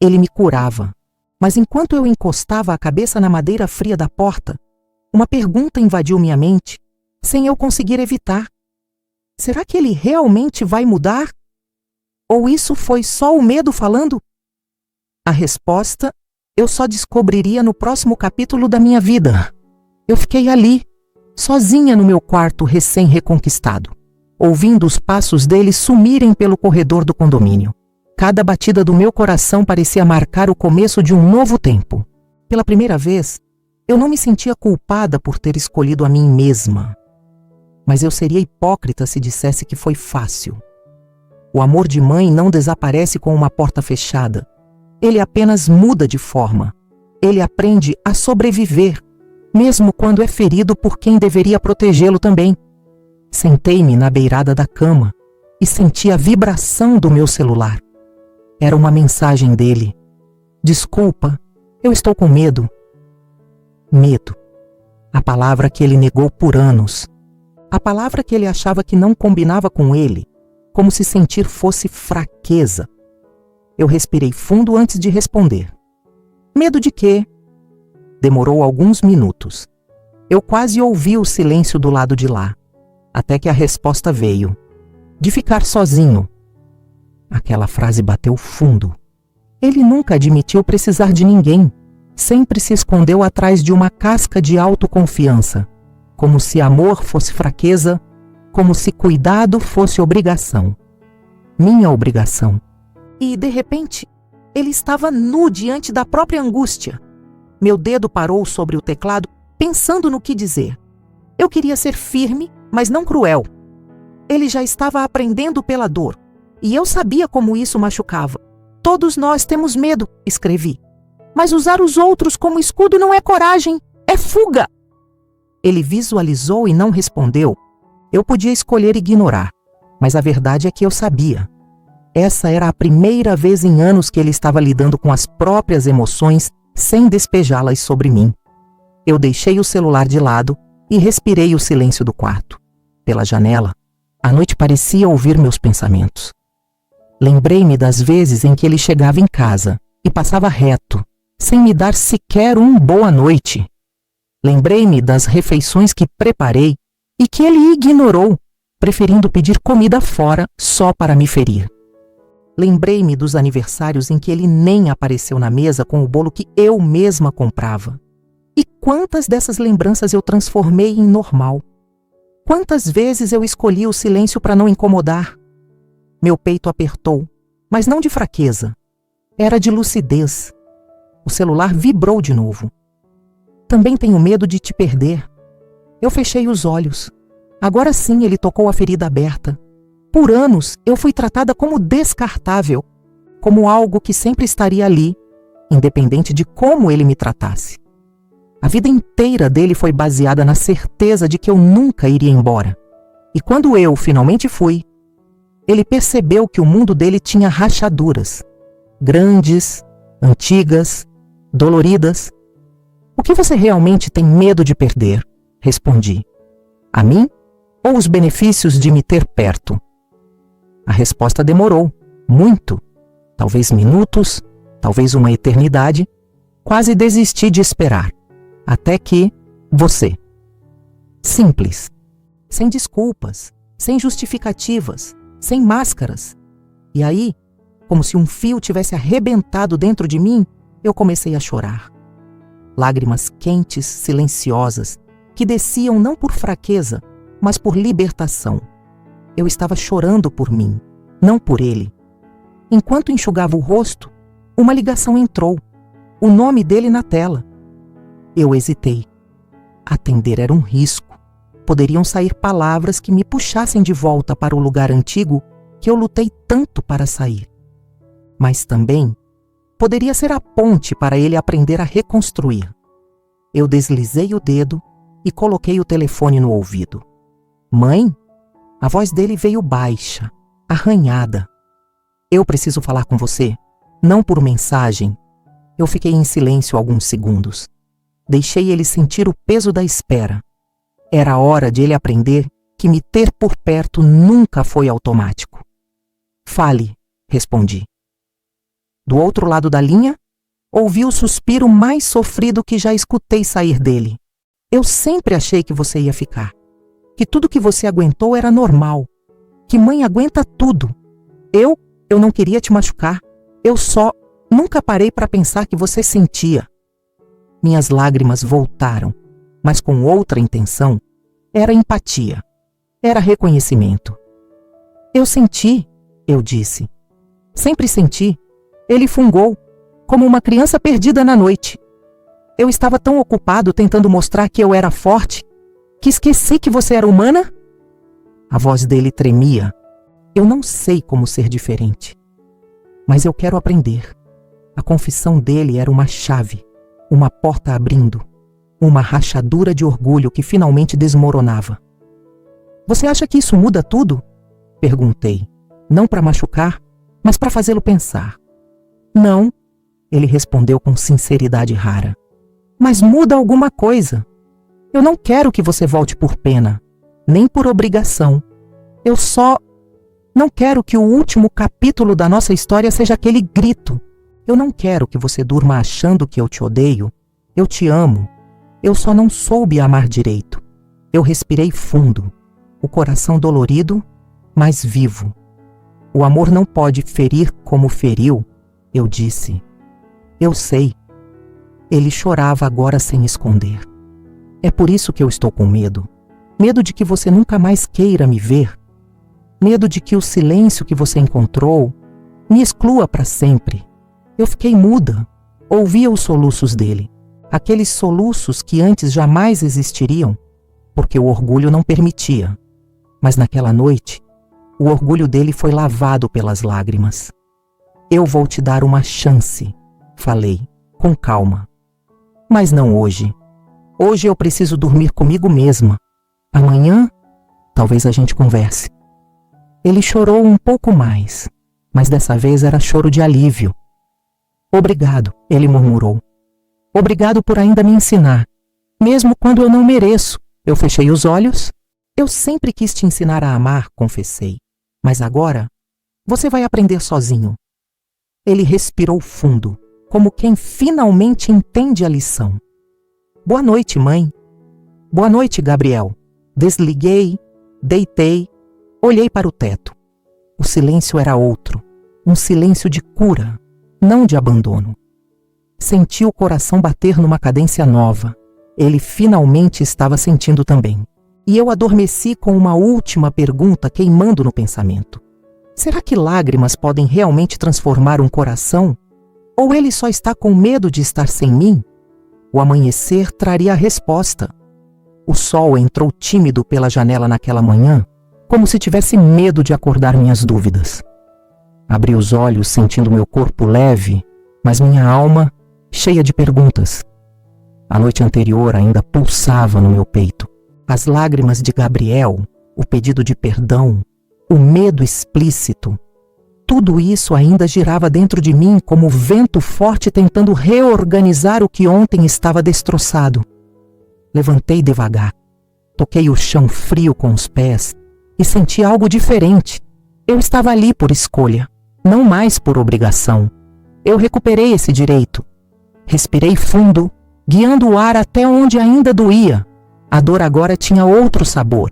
Ele me curava. Mas enquanto eu encostava a cabeça na madeira fria da porta, uma pergunta invadiu minha mente, sem eu conseguir evitar. Será que ele realmente vai mudar? Ou isso foi só o medo falando? A resposta eu só descobriria no próximo capítulo da minha vida. Eu fiquei ali, sozinha no meu quarto recém-reconquistado, ouvindo os passos dele sumirem pelo corredor do condomínio. Cada batida do meu coração parecia marcar o começo de um novo tempo. Pela primeira vez, eu não me sentia culpada por ter escolhido a mim mesma. Mas eu seria hipócrita se dissesse que foi fácil. O amor de mãe não desaparece com uma porta fechada. Ele apenas muda de forma. Ele aprende a sobreviver, mesmo quando é ferido por quem deveria protegê-lo também. Sentei-me na beirada da cama e senti a vibração do meu celular. Era uma mensagem dele. Desculpa, eu estou com medo. Medo. A palavra que ele negou por anos. A palavra que ele achava que não combinava com ele, como se sentir fosse fraqueza. Eu respirei fundo antes de responder. Medo de quê? Demorou alguns minutos. Eu quase ouvi o silêncio do lado de lá, até que a resposta veio. De ficar sozinho. Aquela frase bateu fundo. Ele nunca admitiu precisar de ninguém. Sempre se escondeu atrás de uma casca de autoconfiança, como se amor fosse fraqueza, como se cuidado fosse obrigação. Minha obrigação. E, de repente, ele estava nu diante da própria angústia. Meu dedo parou sobre o teclado, pensando no que dizer. Eu queria ser firme, mas não cruel. Ele já estava aprendendo pela dor, e eu sabia como isso machucava. Todos nós temos medo, escrevi. Mas usar os outros como escudo não é coragem, é fuga. Ele visualizou e não respondeu. Eu podia escolher ignorar, mas a verdade é que eu sabia. Essa era a primeira vez em anos que ele estava lidando com as próprias emoções sem despejá-las sobre mim. Eu deixei o celular de lado e respirei o silêncio do quarto. Pela janela, a noite parecia ouvir meus pensamentos. Lembrei-me das vezes em que ele chegava em casa e passava reto, sem me dar sequer um boa noite. Lembrei-me das refeições que preparei e que ele ignorou, preferindo pedir comida fora só para me ferir. Lembrei-me dos aniversários em que ele nem apareceu na mesa com o bolo que eu mesma comprava. E quantas dessas lembranças eu transformei em normal. Quantas vezes eu escolhi o silêncio para não incomodar? Meu peito apertou, mas não de fraqueza. Era de lucidez. O celular vibrou de novo. Também tenho medo de te perder. Eu fechei os olhos. Agora sim ele tocou a ferida aberta. Por anos eu fui tratada como descartável, como algo que sempre estaria ali, independente de como ele me tratasse. A vida inteira dele foi baseada na certeza de que eu nunca iria embora. E quando eu finalmente fui, ele percebeu que o mundo dele tinha rachaduras, grandes, antigas, doloridas. O que você realmente tem medo de perder? Respondi. A mim ou os benefícios de me ter perto? A resposta demorou, muito. Talvez minutos, talvez uma eternidade. Quase desisti de esperar. Até que você. Simples. Sem desculpas, sem justificativas, sem máscaras. E aí, como se um fio tivesse arrebentado dentro de mim, eu comecei a chorar. Lágrimas quentes, silenciosas, que desciam não por fraqueza, mas por libertação. Eu estava chorando por mim, não por ele. Enquanto enxugava o rosto, uma ligação entrou. O nome dele na tela. Eu hesitei. Atender era um risco. Poderiam sair palavras que me puxassem de volta para o lugar antigo que eu lutei tanto para sair. Mas também poderia ser a ponte para ele aprender a reconstruir. Eu deslizei o dedo e coloquei o telefone no ouvido. Mãe? A voz dele veio baixa, arranhada. Eu preciso falar com você, não por mensagem. Eu fiquei em silêncio alguns segundos. Deixei ele sentir o peso da espera. Era a hora de ele aprender que me ter por perto nunca foi automático. Fale, respondi. Do outro lado da linha, ouvi o suspiro mais sofrido que já escutei sair dele. Eu sempre achei que você ia ficar. Que tudo que você aguentou era normal. Que mãe aguenta tudo. Eu não queria te machucar. Eu só nunca parei para pensar que você sentia. Minhas lágrimas voltaram, mas com outra intenção. Era empatia. Era reconhecimento. Eu senti, eu disse. Sempre senti. Ele fungou, como uma criança perdida na noite. Eu estava tão ocupado tentando mostrar que eu era forte, que esqueci que você era humana? A voz dele tremia. Eu não sei como ser diferente. Mas eu quero aprender. A confissão dele era uma chave, uma porta abrindo, uma rachadura de orgulho que finalmente desmoronava. Você acha que isso muda tudo? Perguntei, não para machucar, mas para fazê-lo pensar. Não, ele respondeu com sinceridade rara. Mas muda alguma coisa. Eu não quero que você volte por pena, nem por obrigação. Eu só não quero que o último capítulo da nossa história seja aquele grito. Eu não quero que você durma achando que eu te odeio. Eu te amo. Eu só não soube amar direito. Eu respirei fundo, o coração dolorido, mas vivo. O amor não pode ferir como feriu, eu disse. Eu sei. Ele chorava agora sem esconder. É por isso que eu estou com medo. Medo de que você nunca mais queira me ver. Medo de que o silêncio que você encontrou me exclua para sempre. Eu fiquei muda. Ouvia os soluços dele. Aqueles soluços que antes jamais existiriam, porque o orgulho não permitia. Mas naquela noite, o orgulho dele foi lavado pelas lágrimas. Eu vou te dar uma chance, falei, com calma. Mas não hoje. Hoje eu preciso dormir comigo mesma. Amanhã, talvez a gente converse. Ele chorou um pouco mais, mas dessa vez era choro de alívio. Obrigado, ele murmurou. Obrigado por ainda me ensinar, mesmo quando eu não mereço. Eu fechei os olhos. Eu sempre quis te ensinar a amar, confessei. Mas agora, você vai aprender sozinho. Ele respirou fundo, como quem finalmente entende a lição. Boa noite, mãe. Boa noite, Gabriel. Desliguei, deitei, olhei para o teto. O silêncio era outro, um silêncio de cura, não de abandono. Senti o coração bater numa cadência nova. Ele finalmente estava sentindo também. e eu adormeci com uma última pergunta queimando no pensamento. Será que lágrimas podem realmente transformar um coração? Ou ele só está com medo de estar sem mim? O amanhecer traria a resposta. O sol entrou tímido pela janela naquela manhã, como se tivesse medo de acordar minhas dúvidas. Abri os olhos sentindo meu corpo leve, mas minha alma cheia de perguntas. A noite anterior ainda pulsava no meu peito. As lágrimas de Gabriel, o pedido de perdão, o medo explícito, tudo isso ainda girava dentro de mim como vento forte tentando reorganizar o que ontem estava destroçado. Levantei devagar, toquei o chão frio com os pés e senti algo diferente. Eu estava ali por escolha, não mais por obrigação. Eu recuperei esse direito. Respirei fundo, guiando o ar até onde ainda doía. A dor agora tinha outro sabor.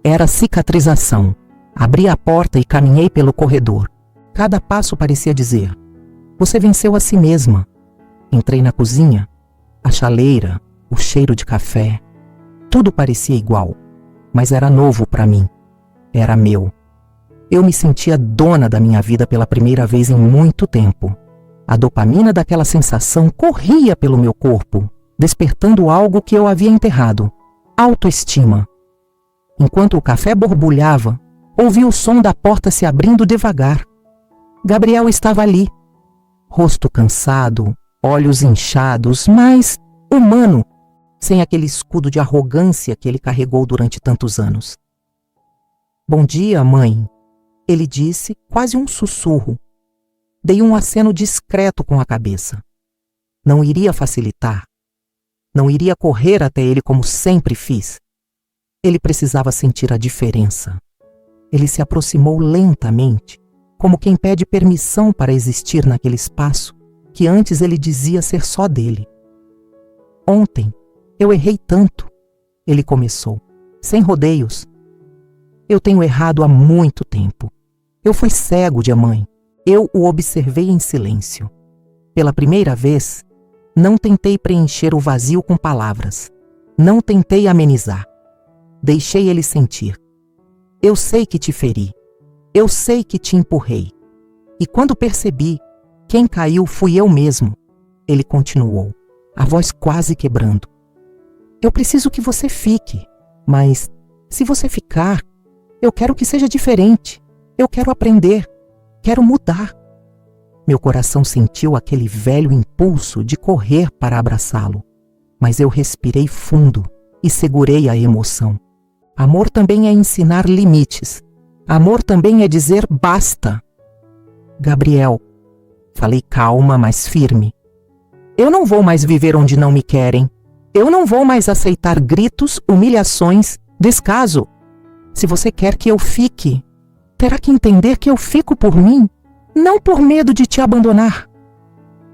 Era cicatrização. Abri a porta e caminhei pelo corredor. Cada passo parecia dizer: você venceu a si mesma. Entrei na cozinha. A chaleira, o cheiro de café. Tudo parecia igual, mas era novo para mim. Era meu. Eu me sentia dona da minha vida pela primeira vez em muito tempo. A dopamina daquela sensação corria pelo meu corpo, despertando algo que eu havia enterrado: autoestima. Enquanto o café borbulhava, ouvi o som da porta se abrindo devagar. Gabriel estava ali, rosto cansado, olhos inchados, mas humano, sem aquele escudo de arrogância que ele carregou durante tantos anos. Bom dia, mãe, ele disse, quase um sussurro. Dei um aceno discreto com a cabeça. Não iria facilitar. Não iria correr até ele como sempre fiz. Ele precisava sentir a diferença. Ele se aproximou lentamente, como quem pede permissão para existir naquele espaço que antes ele dizia ser só dele. Ontem, eu errei tanto, ele começou, sem rodeios. Eu tenho errado há muito tempo. Eu fui cego de mãe. Eu o observei em silêncio. Pela primeira vez, não tentei preencher o vazio com palavras. Não tentei amenizar. Deixei ele sentir. Eu sei que te feri. Eu sei que te empurrei. E quando percebi, quem caiu fui eu mesmo. Ele continuou, a voz quase quebrando. Eu preciso que você fique, mas se você ficar, eu quero que seja diferente. Eu quero aprender. Quero mudar. Meu coração sentiu aquele velho impulso de correr para abraçá-lo, mas eu respirei fundo e segurei a emoção. Amor também é ensinar limites. Amor também é dizer basta. Gabriel, falei calma, mas firme. Eu não vou mais viver onde não me querem. Eu não vou mais aceitar gritos, humilhações, descaso. Se você quer que eu fique, terá que entender que eu fico por mim, não por medo de te abandonar.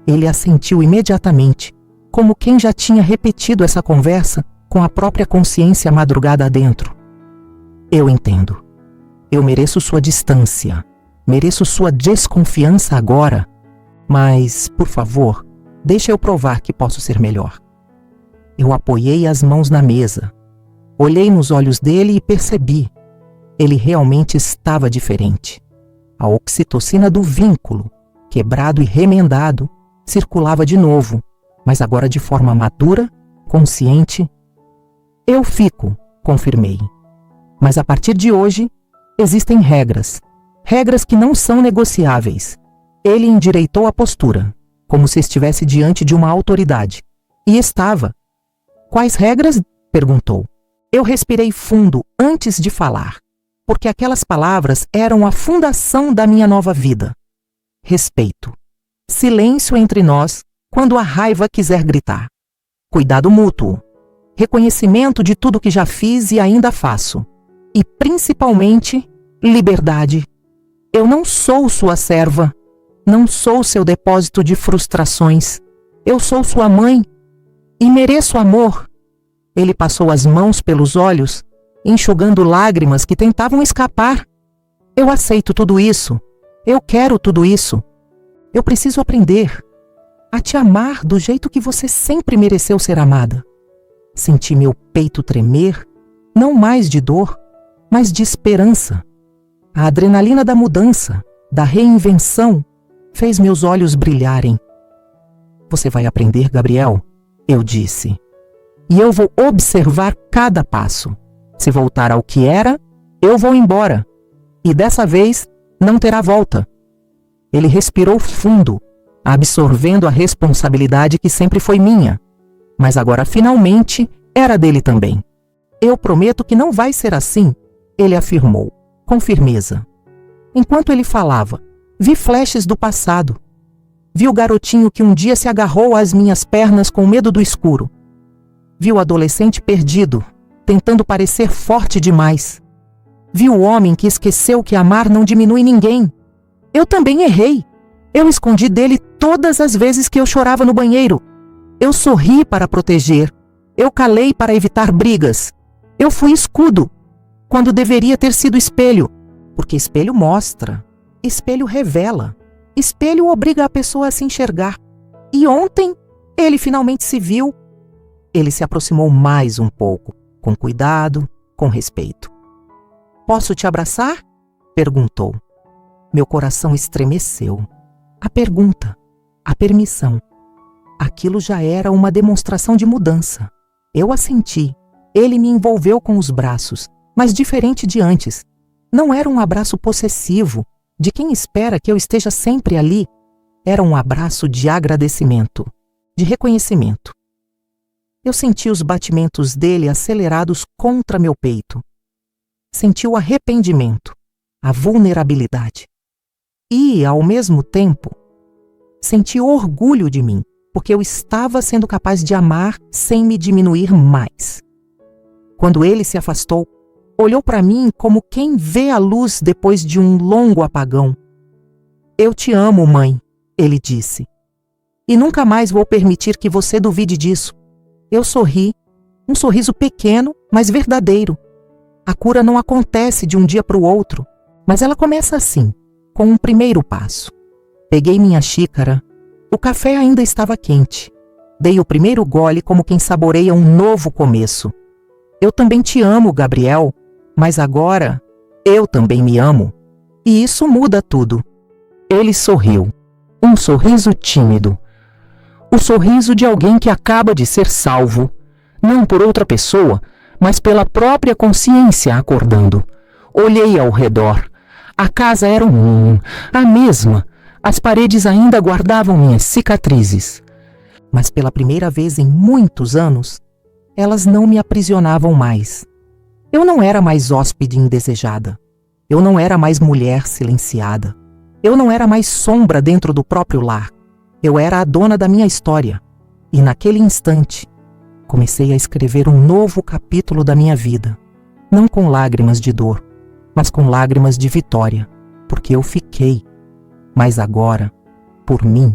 Ele assentiu imediatamente, como quem já tinha repetido essa conversa com a própria consciência madrugada adentro. Eu entendo. Eu mereço sua distância. Mereço sua desconfiança agora. Mas, por favor, deixa eu provar que posso ser melhor. Eu apoiei as mãos na mesa. Olhei nos olhos dele e percebi. Ele realmente estava diferente. A oxitocina do vínculo, quebrado e remendado, circulava de novo, mas agora de forma madura, consciente. Eu fico, confirmei. Mas a partir de hoje, existem regras. Regras que não são negociáveis. Ele endireitou a postura, como se estivesse diante de uma autoridade. E estava. Quais regras? Perguntou. Eu respirei fundo antes de falar, porque aquelas palavras eram a fundação da minha nova vida. Respeito. Silêncio entre nós quando a raiva quiser gritar. Cuidado mútuo. Reconhecimento de tudo que já fiz e ainda faço. E, principalmente, liberdade. Eu não sou sua serva. Não sou seu depósito de frustrações. Eu sou sua mãe. E mereço amor. Ele passou as mãos pelos olhos, enxugando lágrimas que tentavam escapar. Eu aceito tudo isso. Eu quero tudo isso. Eu preciso aprender a te amar do jeito que você sempre mereceu ser amada. Senti meu peito tremer Não mais de dor, mas de esperança. A adrenalina da mudança, da reinvenção, fez meus olhos brilharem. Você vai aprender, Gabriel, eu disse. E eu vou observar cada passo. Se voltar ao que era, eu vou embora. E dessa vez, não terá volta. Ele respirou fundo, absorvendo a responsabilidade que sempre foi minha. Mas agora, finalmente, era dele também. Eu prometo que não vai ser assim, ele afirmou, com firmeza. Enquanto ele falava, vi flashes do passado. Vi o garotinho que um dia se agarrou às minhas pernas com medo do escuro. Vi o adolescente perdido, tentando parecer forte demais. Vi o homem que esqueceu que amar não diminui ninguém. Eu também errei. Eu escondi dele todas as vezes que eu chorava no banheiro. Eu sorri para proteger. Eu calei para evitar brigas. Eu fui escudo, quando deveria ter sido espelho. Porque espelho mostra, espelho revela, espelho obriga a pessoa a se enxergar. E ontem, ele finalmente se viu. Ele se aproximou mais um pouco, com cuidado, com respeito. Posso te abraçar? Perguntou. Meu coração estremeceu. A pergunta, a permissão. Aquilo já era uma demonstração de mudança. Eu a senti. Ele me envolveu com os braços, mas diferente de antes. Não era um abraço possessivo, de quem espera que eu esteja sempre ali. Era um abraço de agradecimento, de reconhecimento. Eu senti os batimentos dele acelerados contra meu peito. Senti o arrependimento, a vulnerabilidade. E, ao mesmo tempo, senti orgulho de mim, porque eu estava sendo capaz de amar sem me diminuir mais. Quando ele se afastou, olhou para mim como quem vê a luz depois de um longo apagão. Eu te amo, mãe, ele disse. E nunca mais vou permitir que você duvide disso. Eu sorri, um sorriso pequeno, mas verdadeiro. A cura não acontece de um dia para o outro, mas ela começa assim, com um primeiro passo. Peguei minha xícara. O café ainda estava quente. Dei o primeiro gole como quem saboreia um novo começo. Eu também te amo, Gabriel, mas agora eu também me amo. E isso muda tudo. Ele sorriu. Um sorriso tímido. O sorriso de alguém que acaba de ser salvo, não por outra pessoa, mas pela própria consciência acordando. Olhei ao redor. A casa era a mesma. As paredes ainda guardavam minhas cicatrizes. Mas pela primeira vez em muitos anos, elas não me aprisionavam mais. Eu não era mais hóspede indesejada. Eu não era mais mulher silenciada. Eu não era mais sombra dentro do próprio lar. Eu era a dona da minha história. E naquele instante, comecei a escrever um novo capítulo da minha vida. Não com lágrimas de dor, mas com lágrimas de vitória. Porque eu fiquei. Mas agora, por mim,